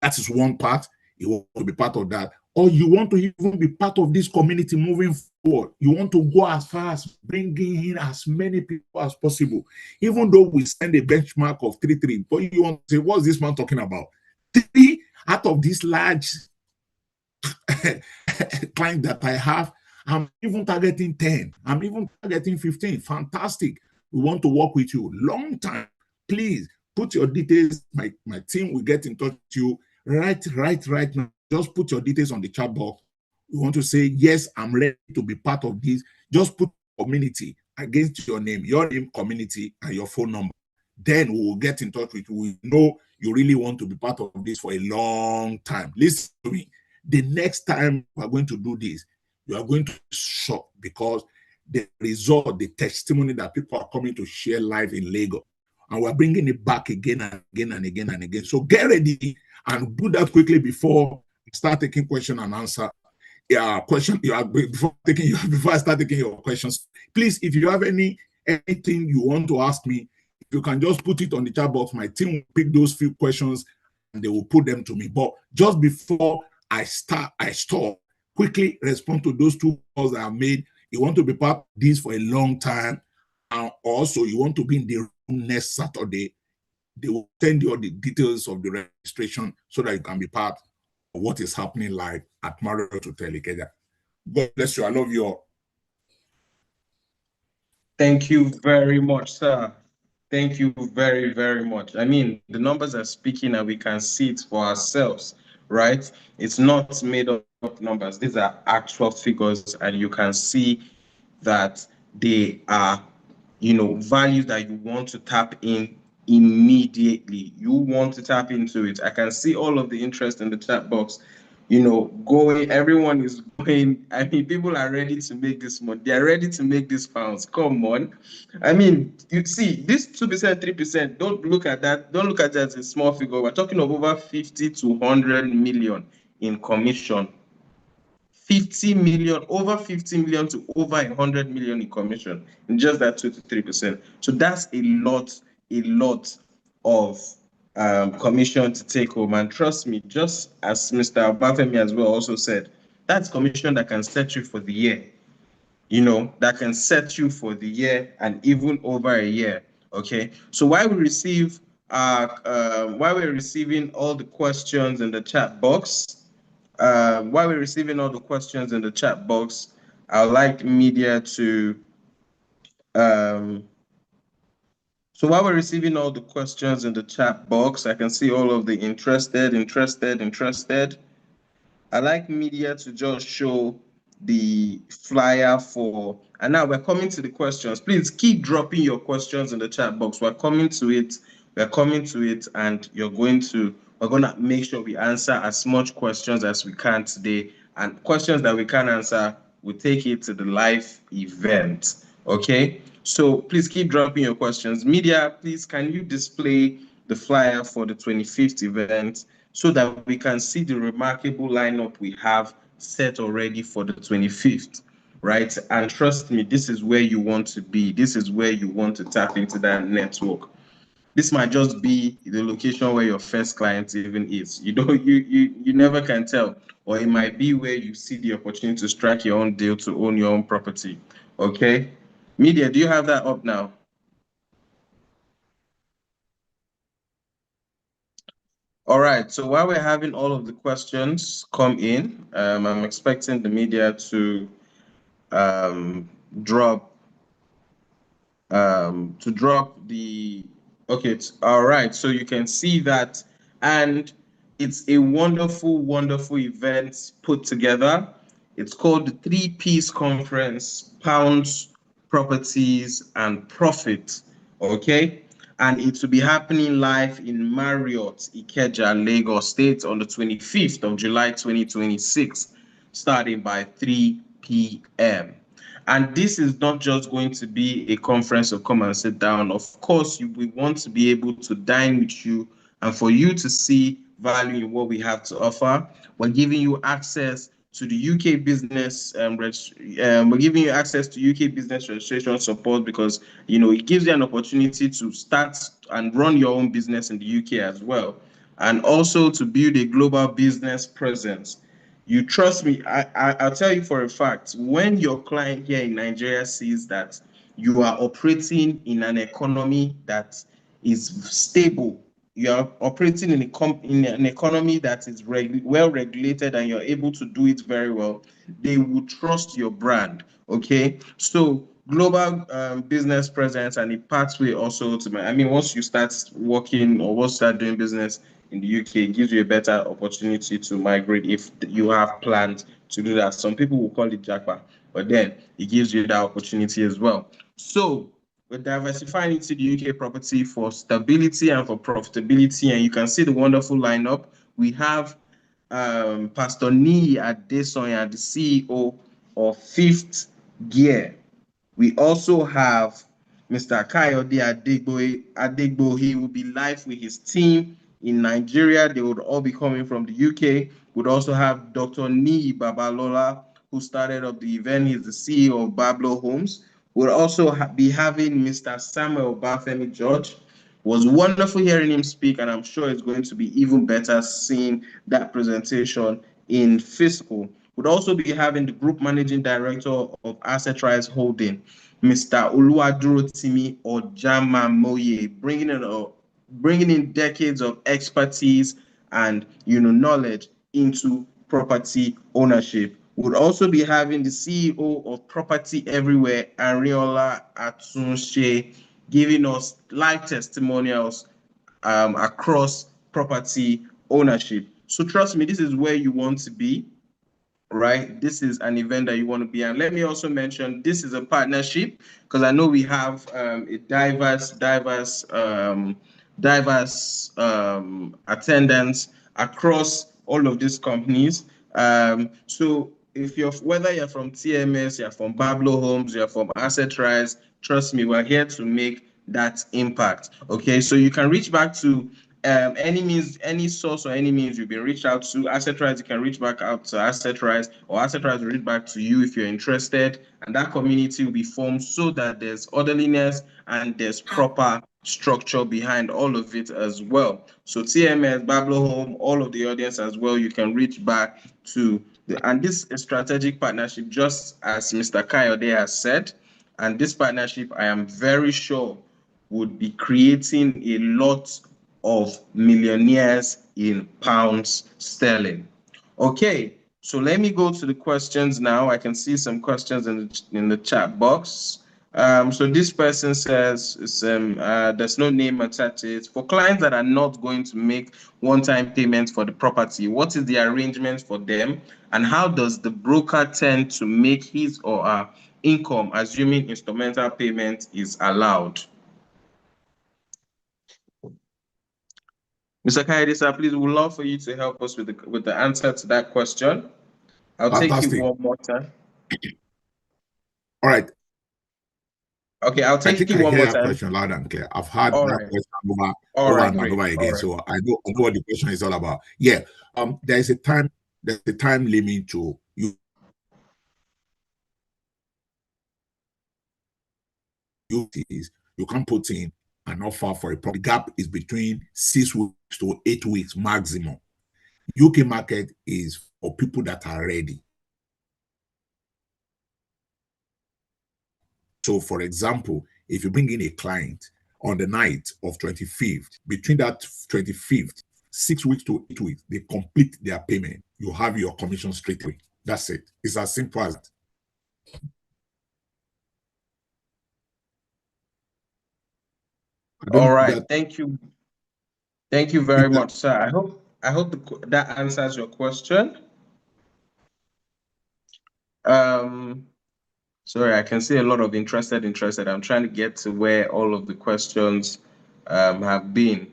That is one part. You want to be part of that. Or you want to even be part of this community moving forward. You want to go as far as bringing in as many people as possible. Even though we send a benchmark of 3-3, but you want to say, what's this man talking about? 3 out of this large client that I have, I'm even targeting 10. I'm even targeting 15. Fantastic. We want to work with you long time. Please put your details. My team will get in touch with you right now. Just put your details on the chat box. You want to say, yes, I'm ready to be part of this. Just put community against your name, community, and your phone number. Then we will get in touch with you. We know you really want to be part of this for a long time. Listen to me. The next time we're going to do this, you are going to be shocked, because the result, the testimony that people are coming to share live in Lagos, and we're bringing it back again and again and again and again. So get ready and do that quickly before I start taking question and answer. Before I start taking your questions, please, if you have anything you want to ask me, you can just put it on the chat box. My team will pick those few questions and they will put them to me. But just before I start, quickly respond to those two calls that I made. You want to be part of this for a long time, and also you want to be in the room next Saturday. They will send you all the details of the registration so that you can be part of what is happening live at Marriott Hotel Ikeja. God bless you. I love you all. Thank you very much, sir. Thank you very, very much. I mean, the numbers are speaking and we can see it for ourselves, right? It's not made up numbers. These are actual figures, and you can see that they are, values that you want to tap in immediately. You want to tap into it. I can see all of the interest in the chat box. Going, everyone is going. I mean, people are ready to make this money. They are ready to make these pounds. Come on. I mean, you see, this 2%, 3%, don't look at that. Don't look at that as a small figure. We're talking of over 50 to 100 million in commission. 50 million, over 50 million to over 100 million in commission in just that 2 to 3%. So that's a lot of commission to take home. And trust me, just as Mr. Obafemi as well also said, that's commission that can set you for the year. That can set you for the year and even over a year. Okay. So while we're receiving all the questions in the chat box, I would like media to so while we're receiving all the questions in the chat box, I can see all of the interested. I'd like media to just show the flyer for, and now we're coming to the questions. Please keep dropping your questions in the chat box. We're coming to it, and we're going to make sure we answer as much questions as we can today. And questions that we can answer, we'll take it to the live event. Okay? So please keep dropping your questions. Media, please, can you display the flyer for the 25th event so that we can see the remarkable lineup we have set already for the 25th, right? And trust me, this is where you want to be. This is where you want to tap into that network. This might just be the location where your first client even is. You never can tell. Or it might be where you see the opportunity to strike your own deal to own your own property. Okay? Media, do you have that up now? All right, so while we're having all of the questions come in, I'm expecting the media to drop the, okay, all right, so you can see that, and it's a wonderful event put together. It's called the 3Ps Conference, Pounds, Properties, and Profit, okay? And it will be happening live in Marriott, Ikeja, Lagos State on the 25th of July, 2026, starting by 3 p.m. And this is not just going to be a conference of come and sit down. Of course, we want to be able to dine with you and for you to see value in what we have to offer. We're giving you access to the UK business, we're giving you access to UK business registration support because, it gives you an opportunity to start and run your own business in the UK as well. And also to build a global business presence. You trust me, I'll tell you for a fact, when your client here in Nigeria sees that you are operating in an economy that is stable, you are operating in an economy that is well regulated and you're able to do it very well, they will trust your brand, okay? So global business presence and a pathway also to once you start working or once you start doing business, in the UK. It gives you a better opportunity to migrate if you have plans to do that. Some people will call it jackpot, but then it gives you that opportunity as well. So we're diversifying into the UK property for stability and for profitability, and you can see the wonderful lineup. We have Pastor Niyi Adesonya, the CEO of Fifth Gear. We also have Mr. Kayode Adegbo. He will be live with his team in Nigeria. They would all be coming from the UK. We'd also have Dr. Niyi Babalola, who started up the event. He's the CEO of Bablo Homes. We'll also be having Mr. Samuel Bafemi George. Was wonderful hearing him speak, and I'm sure it's going to be even better seeing that presentation in physical. We'll also be having the Group Managing Director of Asset Rise Holding, Mr. Oluwadurotimi Ojamamoye, bringing in decades of expertise and knowledge into property ownership. We'll also be having the CEO of Property Everywhere, Ariola Atunse, giving us live testimonials across property ownership. So trust me, this is where you want to be, right? This is an event that you want to be. And let me also mention, this is a partnership, because I know we have a diverse attendance across all of these companies. So if whether you're from TMS, you're from Bablo Homes, you're from Asset Rise, trust me, we're here to make that impact. Okay, so you can reach back to any source or any means you've been reached out to. Asset Rise, you can reach back out to Asset Rise, or Asset Rise will reach back to you if you're interested, and that community will be formed so that there's orderliness and there's proper structure behind all of it as well. So TMS, Bablo Home, all of the audience as well, you can reach back to and this is a strategic partnership, just as Mr. Kayode has said, and this partnership, I am very sure, would be creating a lot of millionaires in pounds sterling. Okay, so let me go to the questions now. I can see some questions in the chat box. So this person says, there's no name attached to it. For clients that are not going to make one-time payments for the property, what is the arrangement for them? And how does the broker tend to make his or her income, assuming instrumental payment is allowed? Mr. Kayode, sir, please, we'd love for you to help us with the answer to that question. I'll Fantastic. take you one more time. All right. Okay, I'll take you one more time. Question loud and clear. I've had All that right. question over and over again, so I know what the question is all about. Yeah, there's a time limit to you. You can put in an offer for a property. The gap is between 6 weeks to 8 weeks maximum. UK market is for people that are ready. So, for example, if you bring in a client on the night of 25th, between that 25th, 6 weeks to 8 weeks, they complete their payment. You have your commission straight away. That's it. It's as simple as that. All right. Thank you. Thank you very much, sir. I hope that answers your question. Sorry, I can see a lot of interested. I'm trying to get to where all of the questions have been.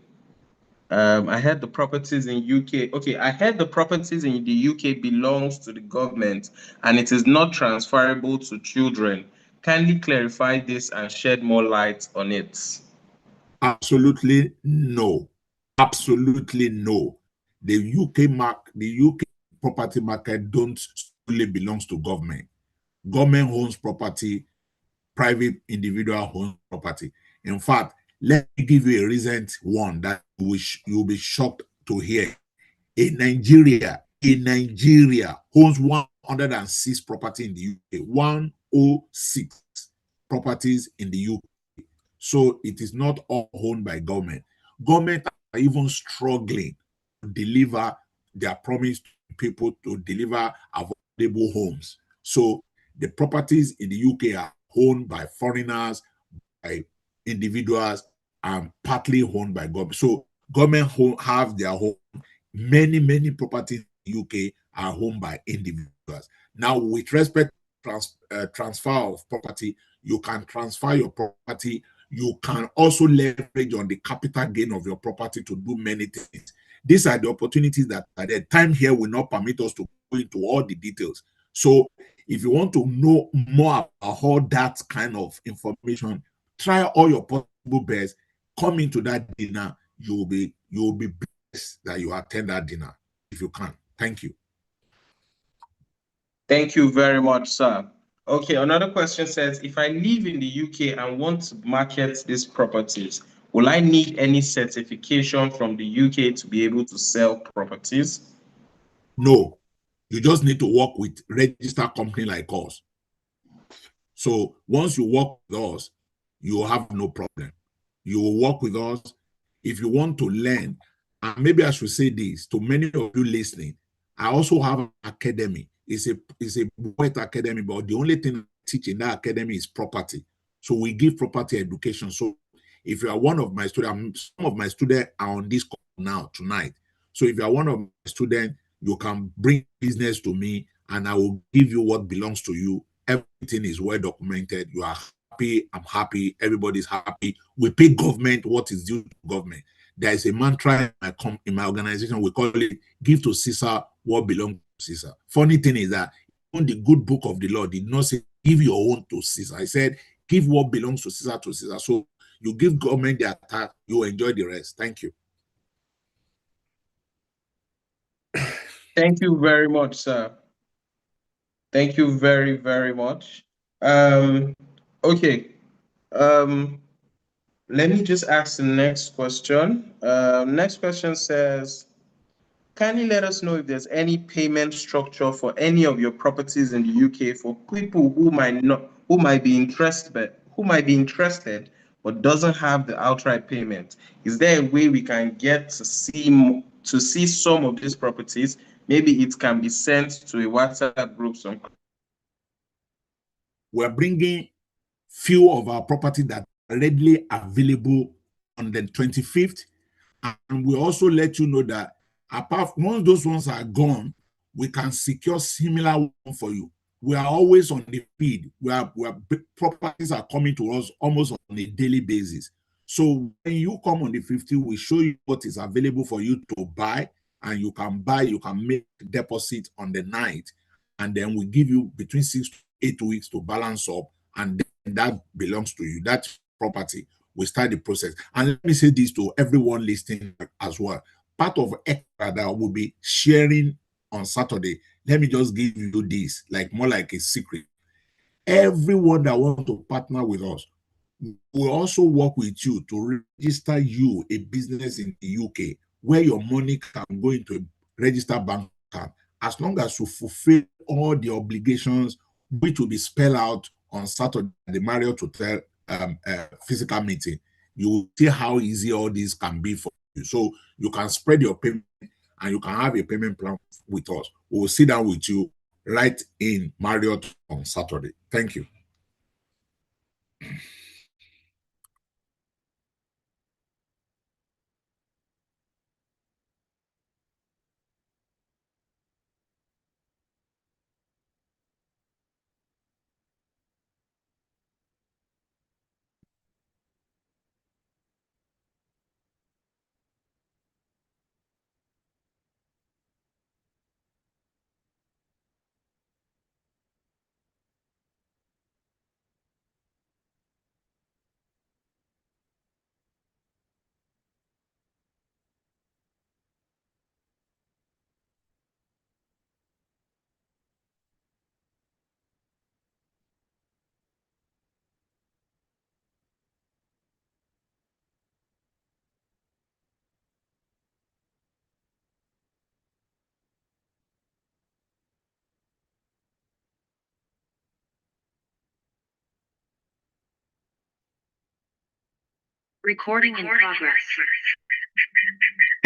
I heard the properties in UK. Okay, I heard the properties in the UK belongs to the government and it is not transferable to children. Kindly clarify this and shed more light on it. Absolutely no. Absolutely no. The UK property market don't solely belongs to government. Government owns property, private individual owns property. In fact, let me give you a recent one that you'll be shocked to hear. In Nigeria owns 106 property in the UK. 106 properties in the UK. So it is not all owned by government. Government are even struggling to deliver their promise to people to deliver affordable homes. So the properties in the UK are owned by foreigners, by individuals, and partly owned by government. So Government have their home. Many properties in the UK are owned by individuals. Now, with respect to transfer of property, you can transfer your property. You can also leverage on the capital gain of your property to do many things. These are the opportunities that at the time here will not permit us to go into all the details. So if you want to know more about all that kind of information, try all your possible best. Come into that dinner. You will be blessed that you attend that dinner if you can. Thank you. Thank you very much, sir. Okay, another question says, if I live in the UK and want to market these properties, will I need any certification from the UK to be able to sell properties? No, you just need to work with registered company like us. So once you work with us, you will have no problem. You will work with us. If you want to learn, and maybe I should say this to many of you listening, I also have an academy. It's a Boyd academy, but the only thing I teach in that academy is property. So we give property education. So if you are one of my students, some of my students are on this call now tonight. So if you are one of my students, you can bring business to me and I will give you what belongs to you. Everything is well documented. You are happy. I'm happy. Everybody's happy. We pay government what is due to government. There is a mantra in my organization. We call it "Give to Caesar what belongs to Caesar." Funny thing is that even the good book of the law did not say give your own to Caesar. I said give what belongs to Caesar to Caesar. So you give government the attack, you enjoy the rest. Thank you. Thank you very much, sir. Thank you very, very much. Okay. Let me just ask the next question. Next question says, can you let us know if there's any payment structure for any of your properties in the UK for people who might be interested, but doesn't have the outright payment? Is there a way we can get to see some of these properties? Maybe it can be sent to a WhatsApp group. We're bringing few of our property that are readily available on the 25th. And we also let you know that once those ones are gone, we can secure similar one for you. We are always on the feed. Properties are coming to us almost on a daily basis. So when you come on the 15th, we show you what is available for you to buy, and you can make deposit on the night, and then we give you between 6 to 8 weeks to balance up, and then that belongs to you. That property, we start the process. And let me say this to everyone listening as well. Part of extra that will be sharing on Saturday. Let me just give you this, more like a secret. Everyone that wants to partner with us will also work with you to register you a business in the UK where your money can go into a registered bank account, as long as you fulfill all the obligations which will be spelled out on Saturday at the Marriott Hotel physical meeting. You will see how easy all this can be for you. So you can spread your payment and you can have a payment plan with us. We will sit down with you right in Marriott on Saturday. Thank you. Recording in progress.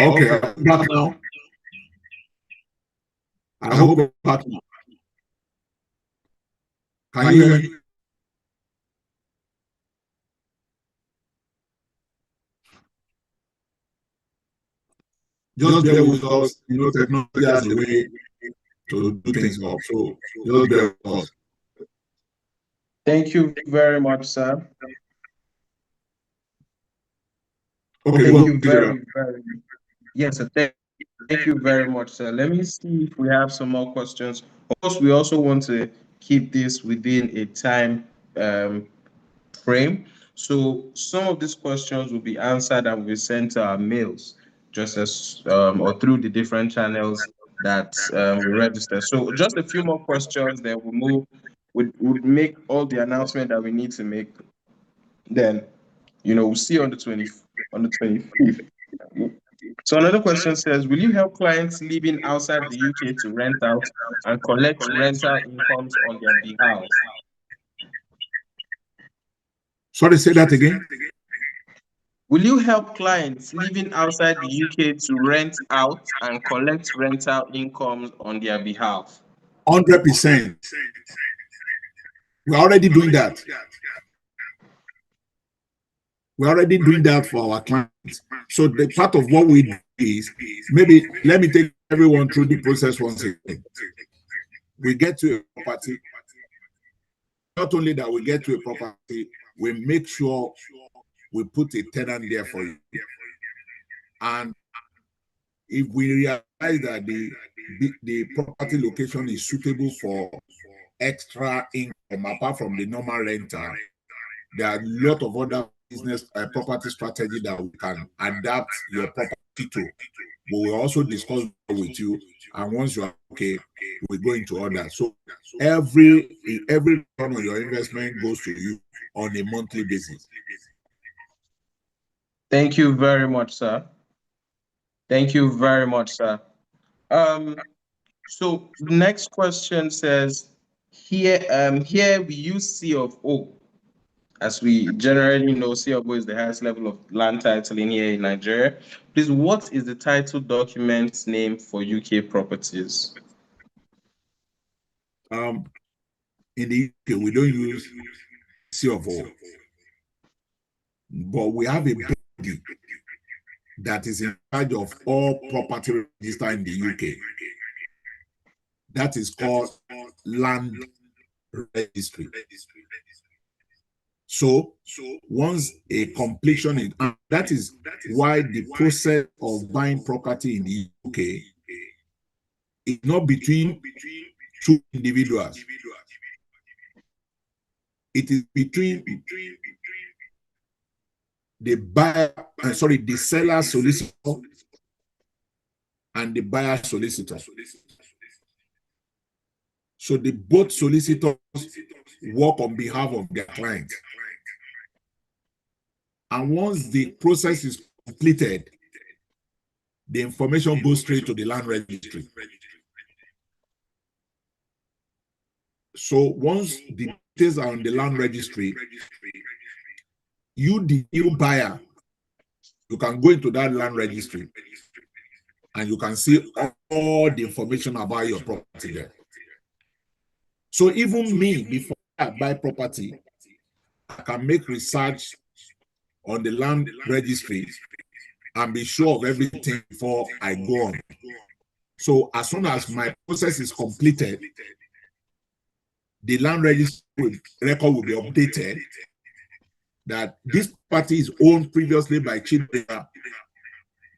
Okay, I'm back now. I hope I'm back now. Can you hear me? just bear with us. Technology has a way to do things up. So just bear with us. Thank you very much, sir. Okay, Thank well, you very yes, sir. Thank you very much, sir. Let me see if we have some more questions. Of course, we also want to keep this within a time frame. So some of these questions will be answered and will be sent to our mails, just as or through the different channels that we register. So just a few more questions, then we'll move. We'll make all the announcement that we need to make. Then, we'll see on the 25th. So another question says, will you help clients living outside the UK to rent out and collect rental incomes on their behalf? Sorry, say that again. Will you help clients living outside the UK to rent out and collect rental incomes on their behalf? 100%. We're already doing that. We're already doing that for our clients. So the part of what we do is, maybe let me take everyone through the process once again. We get to a property. Not only that we get to a property, we make sure we put a tenant there for you. And if we realize that the property location is suitable for extra income apart from the normal renter, there are a lot of other business property strategy that we can adapt your property to. But we'll also discuss with you, and once you are okay, we go into order. So every return on your investment goes to you on a monthly basis. Thank you very much, sir. Thank you very much, sir. So the next question says, here we use C of O. As we generally know, C of O is the highest level of land titling here in Nigeria. Please, what is the title document name for UK properties? In the UK, we don't use C of O, but we have a body that is in charge of all property register in the UK. That is called Land Registry. So once a completion is, and that is why the process of buying property in the UK is not between two individuals. It is between the buyer, the seller solicitor and the buyer solicitor. So the both solicitors work on behalf of their client. And once the process is completed, the information goes straight to the land registry. So once the details are on the land registry, you, the new buyer, you can go into that land registry and you can see all the information about your property there. So even me, before I buy property, I can make research on the land registry and be sure of everything before I go on. So as soon as my process is completed, the land registry record will be updated that this property is owned previously by Chidera,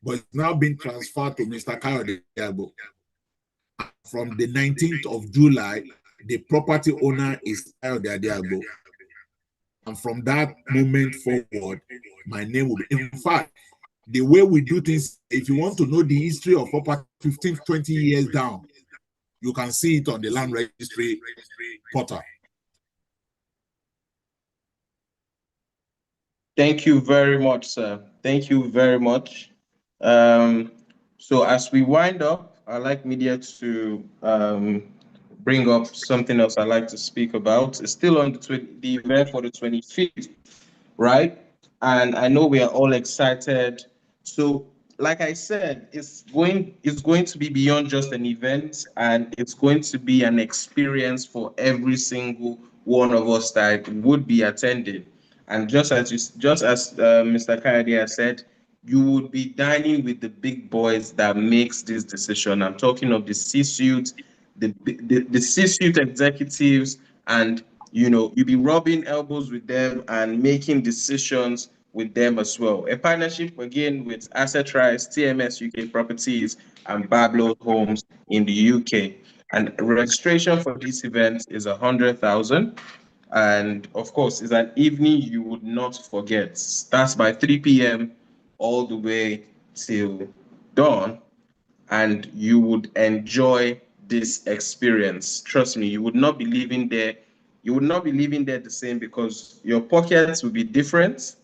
but it's now been transferred to Mr. Kayode Adiagbo. From the 19th of July, the property owner is Kayode Adiagbo. And from that moment forward, my name will be. In fact, the way we do things, if you want to know the history of property 15, 20 years down, you can see it on the land registry portal. Thank you very much, sir. Thank you very much. So as we wind up, I'd like media to bring up something else I'd like to speak about. It's still on the event for the 25th, right? And I know we are all excited. So like I said, it's going to be beyond just an event, and it's going to be an experience for every single one of us that would be attending. And just as Mr. Kayode has said, you would be dining with the big boys that makes this decision. I'm talking of the C-suite, the C-suite executives, and you'll be rubbing elbows with them and making decisions with them as well. A partnership again with AssetRise, TMS UK Properties, and Bablo Homes in the UK. And registration for this event is 100,000. And of course, it's an evening you would not forget. Starts by 3 p.m. all the way till dawn, and you would enjoy this experience. Trust me, you would not be leaving there. You would not be leaving there the same, because your pockets will be different.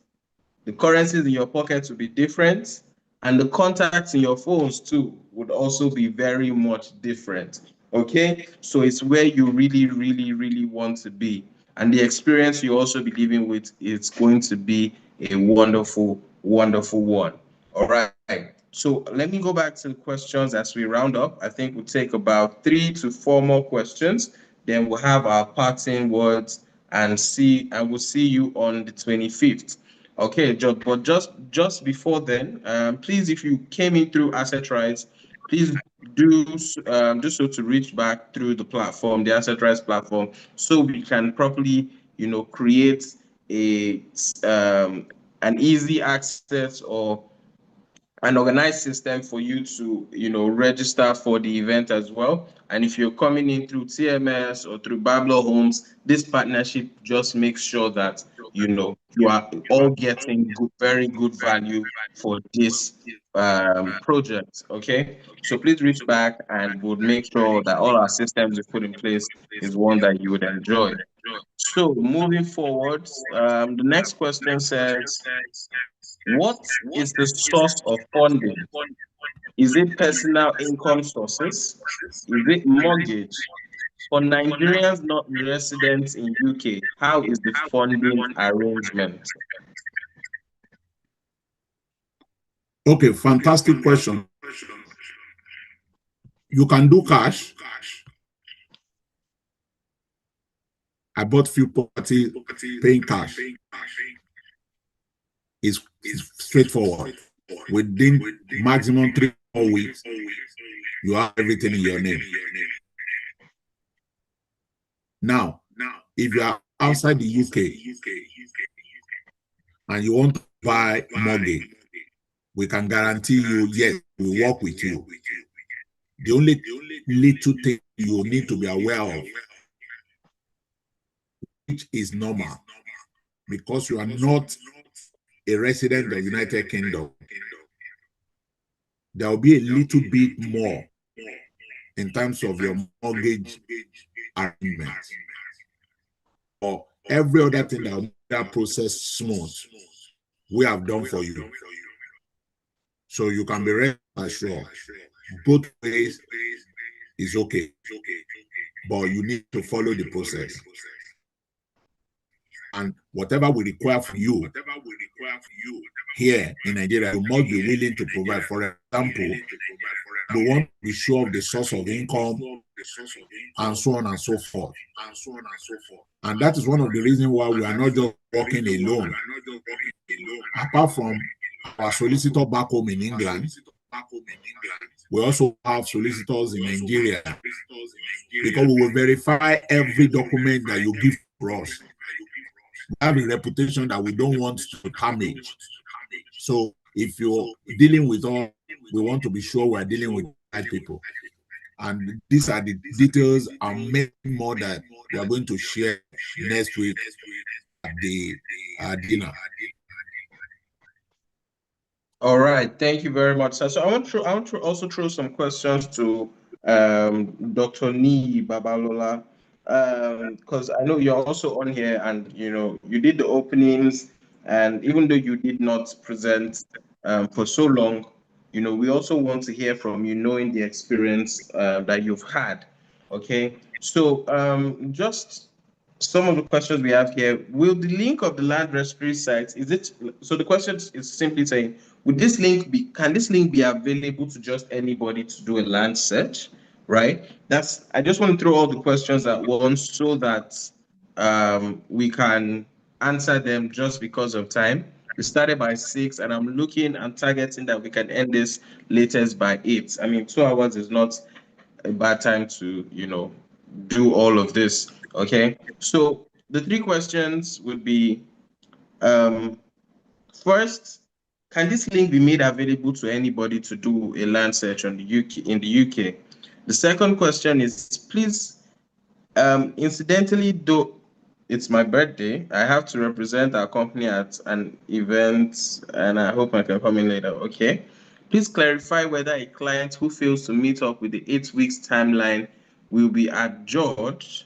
The currencies in your pockets will be different, and the contacts in your phones too would also be very much different. Okay, so it's where you really, really, really want to be, and the experience you also be living with is going to be a wonderful, wonderful one. All right. So let me go back to the questions as we round up. I think we'll take about 3 to 4 more questions. Then we'll have our parting words and we'll see you on the 25th. Okay, but just before then, please, if you came in through AssetRise, please do so to reach back through the platform, the AssetRise platform, so we can properly, create an easy access or an organized system for you to, register for the event as well. And if you're coming in through TMS or through Bablo Homes, this partnership just makes sure that, you are all getting very good value for this project. Okay, so please reach back and we'll make sure that all our systems we put in place is one that you would enjoy. So moving forward, the next question says, what is the source of funding? Is it personal income sources? Is it mortgage? For Nigerians not residents in UK, how is the funding arrangement? Okay, fantastic question. You can do cash. I bought few property paying cash. Is straightforward. Within maximum 3 or 4 weeks, you have everything in your name. Now, if you are outside the UK and you want to buy mortgage, we can guarantee you, yes, we work with you. The only little thing you need to be aware of, which is normal, because you are not a resident of the United Kingdom, there will be a little bit more in terms of your mortgage arrangement, or every other thing that will make that process smooth, we have done for you. So you can be rest assured, both ways is okay, but you need to follow the process. And whatever we require for you here in Nigeria, you must be willing to provide. For example, we want to be sure of the source of income and so on and so forth. And that is one of the reasons why we are not just working alone. Apart from our solicitor back home in England, we also have solicitors in Nigeria, because we will verify every document that you give for us. We have a reputation that we don't want to damage. So if you're dealing with us, we want to be sure we're dealing with the right people. And these are the details and many more that we are going to share next week at the dinner. All right, thank you very much, sir. So I want to also throw some questions to Dr. Niyi Babalola, because I know you're also on here, and you did the openings, and even though you did not present for so long, we also want to hear from you, knowing the experience that you've had. Okay, so just some of the questions we have here. Will the link of the land registry site, so the question is simply saying, can this link be available to just anybody to do a land search, right? I just want to throw all the questions at once so that we can answer them just because of time. We started by 6, and I'm looking and targeting that we can end this latest by 8. I mean, 2 hours is not a bad time to, do all of this. Okay. So the 3 questions would be, first, can this link be made available to anybody to do a land search in the UK? The second question is, please, incidentally, though it's my birthday, I have to represent our company at an event, and I hope I can come in later. Okay. Please clarify whether a client who fails to meet up with the 8 weeks timeline will be adjudged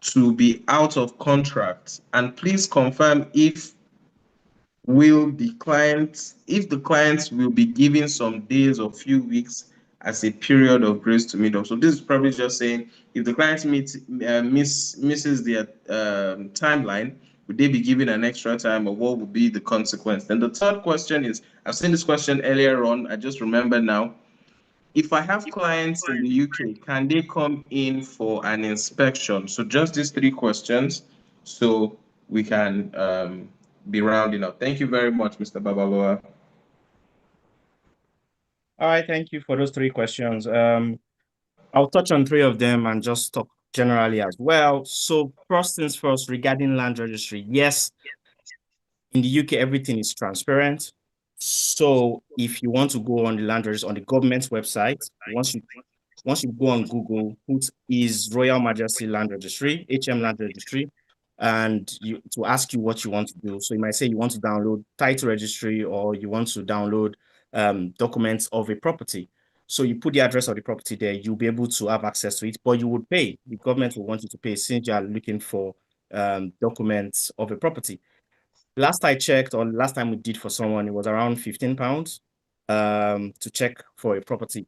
to be out of contract, and please confirm if the clients will be given some days or few weeks as a period of grace to meet up. So this is probably just saying, if the client misses their timeline, would they be given an extra time, or what would be the consequence? Then the third question is, I've seen this question earlier on, I just remember now. If I have clients in the UK, can they come in for an inspection? So just these 3 questions, so we can be rounding up. Thank you very much, Mr. Babaloa. All right, thank you for those 3 questions. I'll touch on 3 of them and just talk generally as well. So first things first, regarding land registry, yes, in the UK, everything is transparent. So if you want to go on the land registry on the government's website, once you go on Google, put is Royal Majesty Land Registry, HM Land Registry, and to ask you what you want to do. So you might say you want to download title registry, or you want to download documents of a property. So you put the address of the property there, you'll be able to have access to it, but you would pay. The government will want you to pay since you are looking for documents of a property. Last I checked, or last time we did for someone, it was around £15 to check for a property. It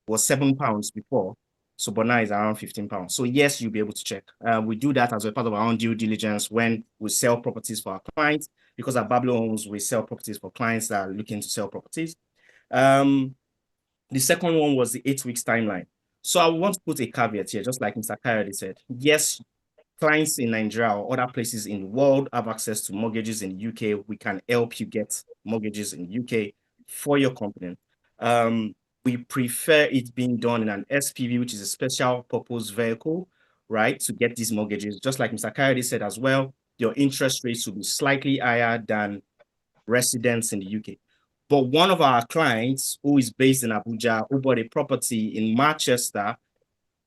was £7 before, so but now it's around £15. So yes, you'll be able to check. We do that as a part of our own due diligence when we sell properties for our clients, because at Bablo Homes, we sell properties for clients that are looking to sell properties. The second one was the 8 weeks timeline. So I want to put a caveat here, just like Mr. Kayode said. Yes, clients in Nigeria or other places in the world have access to mortgages in the UK. We can help you get mortgages in the UK for your company. We prefer it being done in an SPV, which is a special purpose vehicle, right, to get these mortgages. Just like Mr. Kayode said as well, your interest rates will be slightly higher than residents in the UK. But one of our clients, who is based in Abuja, who bought a property in Manchester,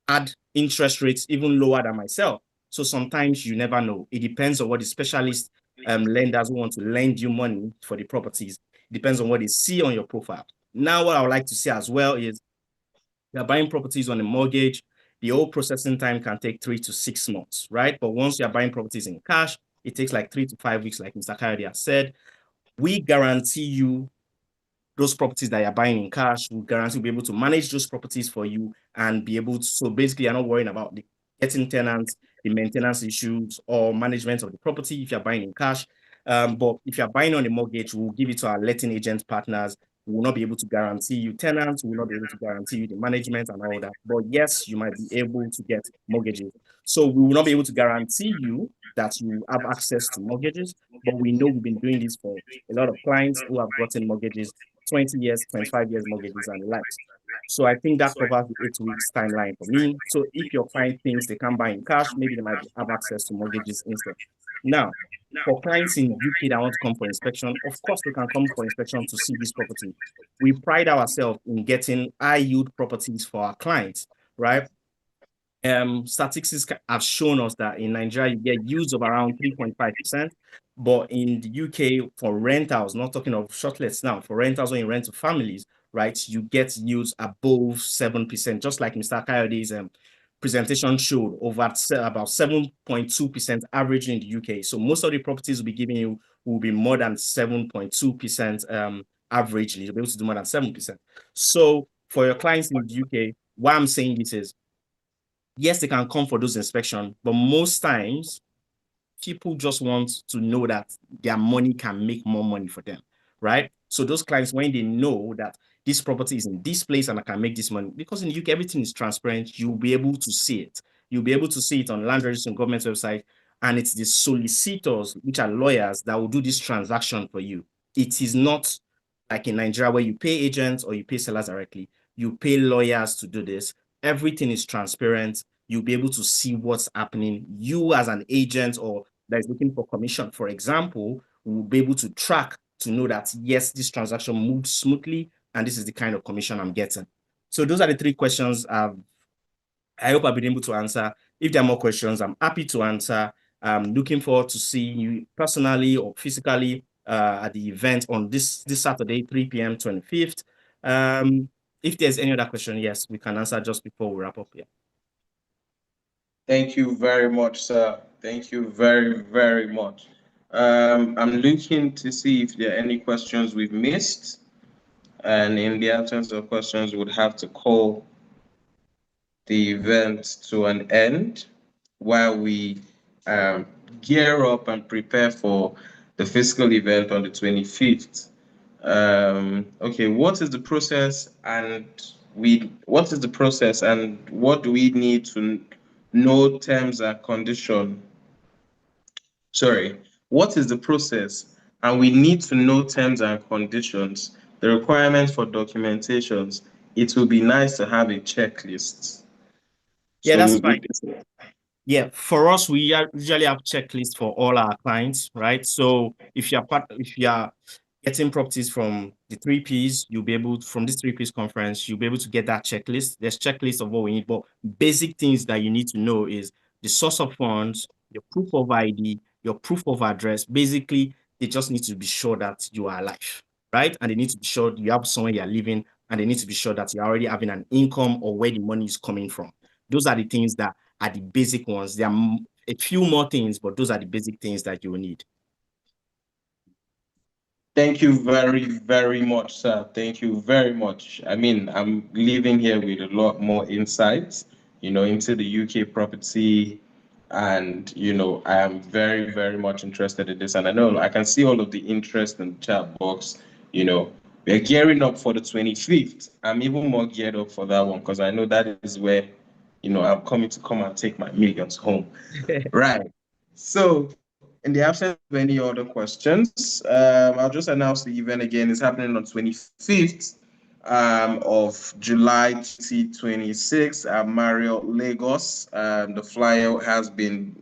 had interest rates even lower than myself. So sometimes you never know. It depends on what the specialist lenders who want to lend you money for the properties. It depends on what they see on your profile. Now, what I would like to see as well is, you're buying properties on a mortgage, the whole processing time can take 3 to 6 months, right? But once you're buying properties in cash, it takes like 3 to 5 weeks, like Mr. Kayode has said. We guarantee you those properties that you're buying in cash. We guarantee we'll be able to manage those properties for you and be able to, so basically you're not worrying about getting tenants, the maintenance issues, or management of the property if you're buying in cash. But if you're buying on a mortgage, we'll give it to our letting agent partners. We will not be able to guarantee you tenants. We will not be able to guarantee you the management and all that. But yes, you might be able to get mortgages. So we will not be able to guarantee you that you have access to mortgages, but we know we've been doing this for a lot of clients who have gotten mortgages, 20 years, 25 years mortgages and the likes. So I think that covers the 8 weeks timeline for me. So if your client thinks they can buy in cash, maybe they might have access to mortgages instead. Now, for clients in UK that want to come for inspection, of course they can come for inspection to see this property. We pride ourselves in getting high yield properties for our clients, right? Statistics have shown us that in Nigeria, you get yields of around 3.5%, but in the UK, for rentals, not talking of shortlets now, for rentals when you rent to families, right, you get yields above 7%, just like Mr. Kayode's presentation showed, over about 7.2% average in the UK. So most of the properties we'll be giving you will be more than 7.2% average. You'll be able to do more than 7%. So for your clients in the UK, why I'm saying this is, yes, they can come for those inspections, but most times people just want to know that their money can make more money for them, right? So those clients, when they know that this property is in this place and I can make this money, because in the UK, everything is transparent, you'll be able to see it. You'll be able to see it on land registry and government website. and it's the solicitors, which are lawyers, that will do this transaction for you. It is not like in Nigeria where you pay agents or you pay sellers directly. You pay lawyers to do this. Everything is transparent. You'll be able to see what's happening. You as an agent or that is looking for commission, for example, will be able to track to know that, yes, this transaction moved smoothly and this is the kind of commission I'm getting. So those are the three questions I hope I've been able to answer. If there are more questions, I'm happy to answer. I'm looking forward to seeing you personally or physically at the event on this Saturday, 3 p.m. 25th. If there's any other question, yes, we can answer just before we wrap up here. Thank you very much, sir. Thank you very, very much. I'm looking to see if there are any questions we've missed. And in the absence of questions, we would have to call the event to an end while we gear up and prepare for the physical event on the 25th. Okay, what is the process and what do we need to know terms and condition? Sorry, what is the process and we need to know terms and conditions, the requirements for documentations. It will be nice to have a checklist. Yeah, So that's fine. Yeah, for us, we usually have checklists for all our clients, right? So if you are getting properties from the 3Ps, you'll be able, from this 3Ps conference, you'll be able to get that checklist. There's checklist of what we need, but basic things that you need to know is the source of funds, your proof of ID, your proof of address. Basically, they just need to be sure that you are alive, right? And they need to be sure you have somewhere you're living, and they need to be sure that you're already having an income or where the money is coming from. Those are the things that are the basic ones. There are a few more things, but those are the basic things that you will need. Thank you very, very much, sir. Thank you very much. I mean, I'm leaving here with a lot more insights, into the UK property. And, I am very, very much interested in this. And I know I can see all of the interest in the chat box. We're gearing up for the 25th. I'm even more geared up for that one because I know that is where, I'm coming to come and take my millions home. Right. So, in the absence of any other questions, I'll just announce the event again. It's happening on 25th of July 2026 at Marriott Lagos. The flyer has been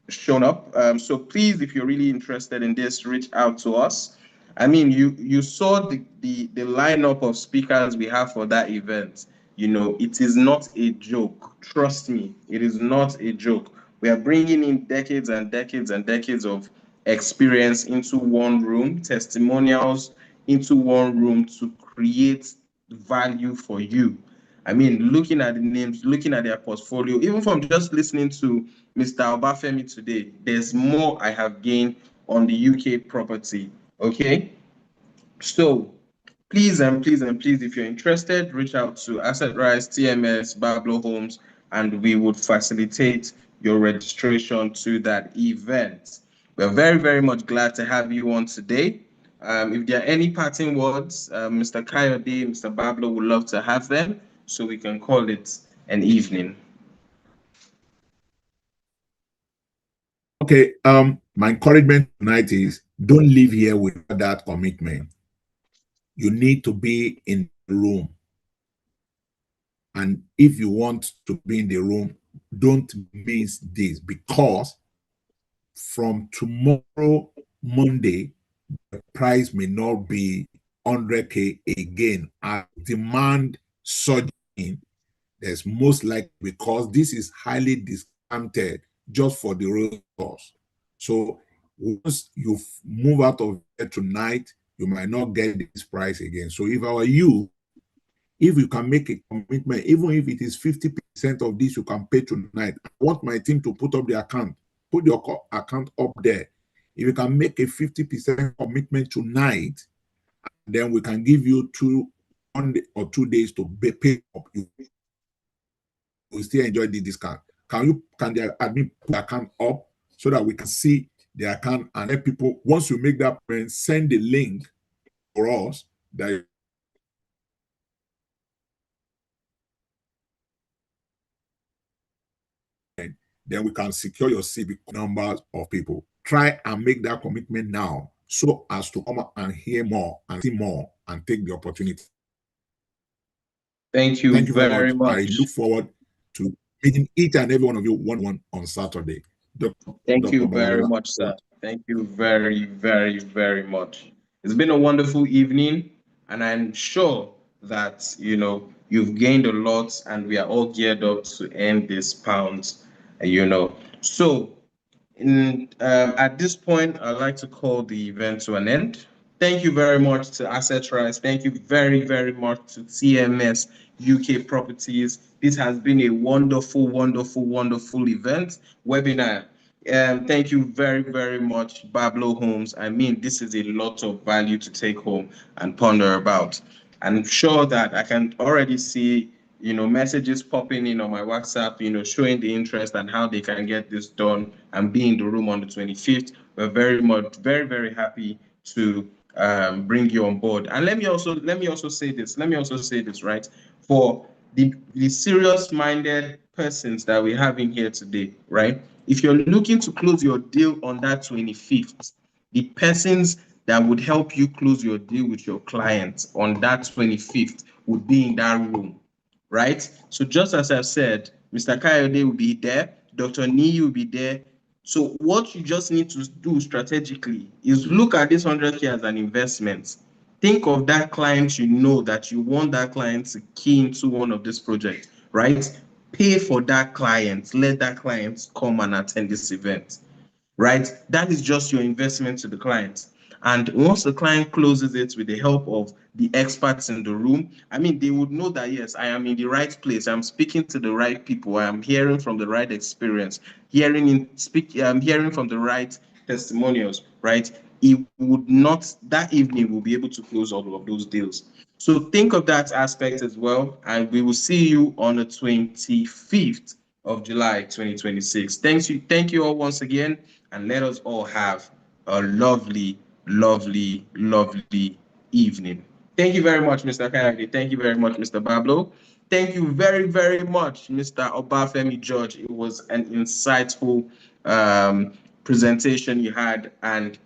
shown up. So please, if you're really interested in this, reach out to us. I mean, you saw the lineup of speakers we have for that event. It is not a joke. Trust me, it is not a joke. We are bringing in decades and decades and decades of experience into one room, testimonials into one room to create value for you. I mean, looking at the names, looking at their portfolio, even from just listening to Mr. Obafemi today, there's more I have gained on the UK property. Okay, so please and please and please, if you're interested, reach out to Asset Rise, TMS, Bablo Homes, and we would facilitate your registration to that event. We're very, very much glad to have you on today. If there are any parting words, Mr. Kayode, Mr. Bablo would love to have them so we can call it an evening. Okay, my encouragement tonight is don't leave here without that commitment. You need to be in the room. And if you want to be in the room, don't miss this, because from tomorrow, Monday, the price may not be 100K again. As demand surging, there's most likely, because this is highly discounted just for the road course. So once you move out of here tonight, you might not get this price again. So if I were you, if you can make a commitment, even if it is 50% of this you can pay tonight, I want my team to put up the account, put your account up there. If you can make a 50% commitment tonight, then we can give you 1 or 2 days to pay up. You will still enjoy the discount. Can the admin put the account up so that we can see the account, and let people, once you make that payment, send the link for us that then we can secure your seat with numbers of people. Try and make that commitment now so as to come and hear more and see more and take the opportunity. Thank you, Thank you very much. I look forward to meeting each and every one of you one-on-one on Saturday. Thank you very much, sir. Thank you very, very, very much. It's been a wonderful evening, and I'm sure that you've gained a lot, and we are all geared up to end this pounds. So at this point, I'd like to call the event to an end. Thank you very much to AssetRise. Thank you very, very much to TMS UK Properties. This has been a wonderful, wonderful, wonderful event, webinar. Thank you very, very much, Bablo Homes. I mean, this is a lot of value to take home and ponder about. I'm sure that I can already see messages popping in on my WhatsApp, showing the interest and how they can get this done and be in the room on the 25th. We're very, very happy to bring you on board. And let me also say this, right? For the serious-minded persons that we have in here today, right? If you're looking to close your deal on that 25th, the persons that would help you close your deal with your client on that 25th would be in that room. Right? So just as I've said, Mr. Kayode will be there, Dr. Nii will be there. So what you just need to do strategically is look at this 100K as an investment. Think of that client that you want that client to key into one of these projects, right? Pay for that client, let that client come and attend this event, right? That is just your investment to the client. And once the client closes it with the help of the experts in the room, I mean, they would know that, yes, I am in the right place. I'm speaking to the right people. I am hearing from the right experience, I'm hearing from the right testimonials, right? That evening will be able to close all of those deals. So think of that aspect as well. And we will see you on the 25th of July, 2026. Thank you all once again. And let us all have a lovely, lovely, lovely evening. Thank you very much, Mr. Kayode. Thank you very much, Mr. Bablo. Thank you very, very much, Mr. Obafemi George. It was an insightful presentation you had, and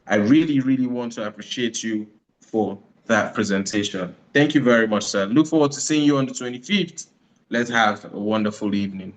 I really, really want to appreciate you for that presentation. Thank you very much, sir. Look forward to seeing you on the 25th. Let's have a wonderful evening.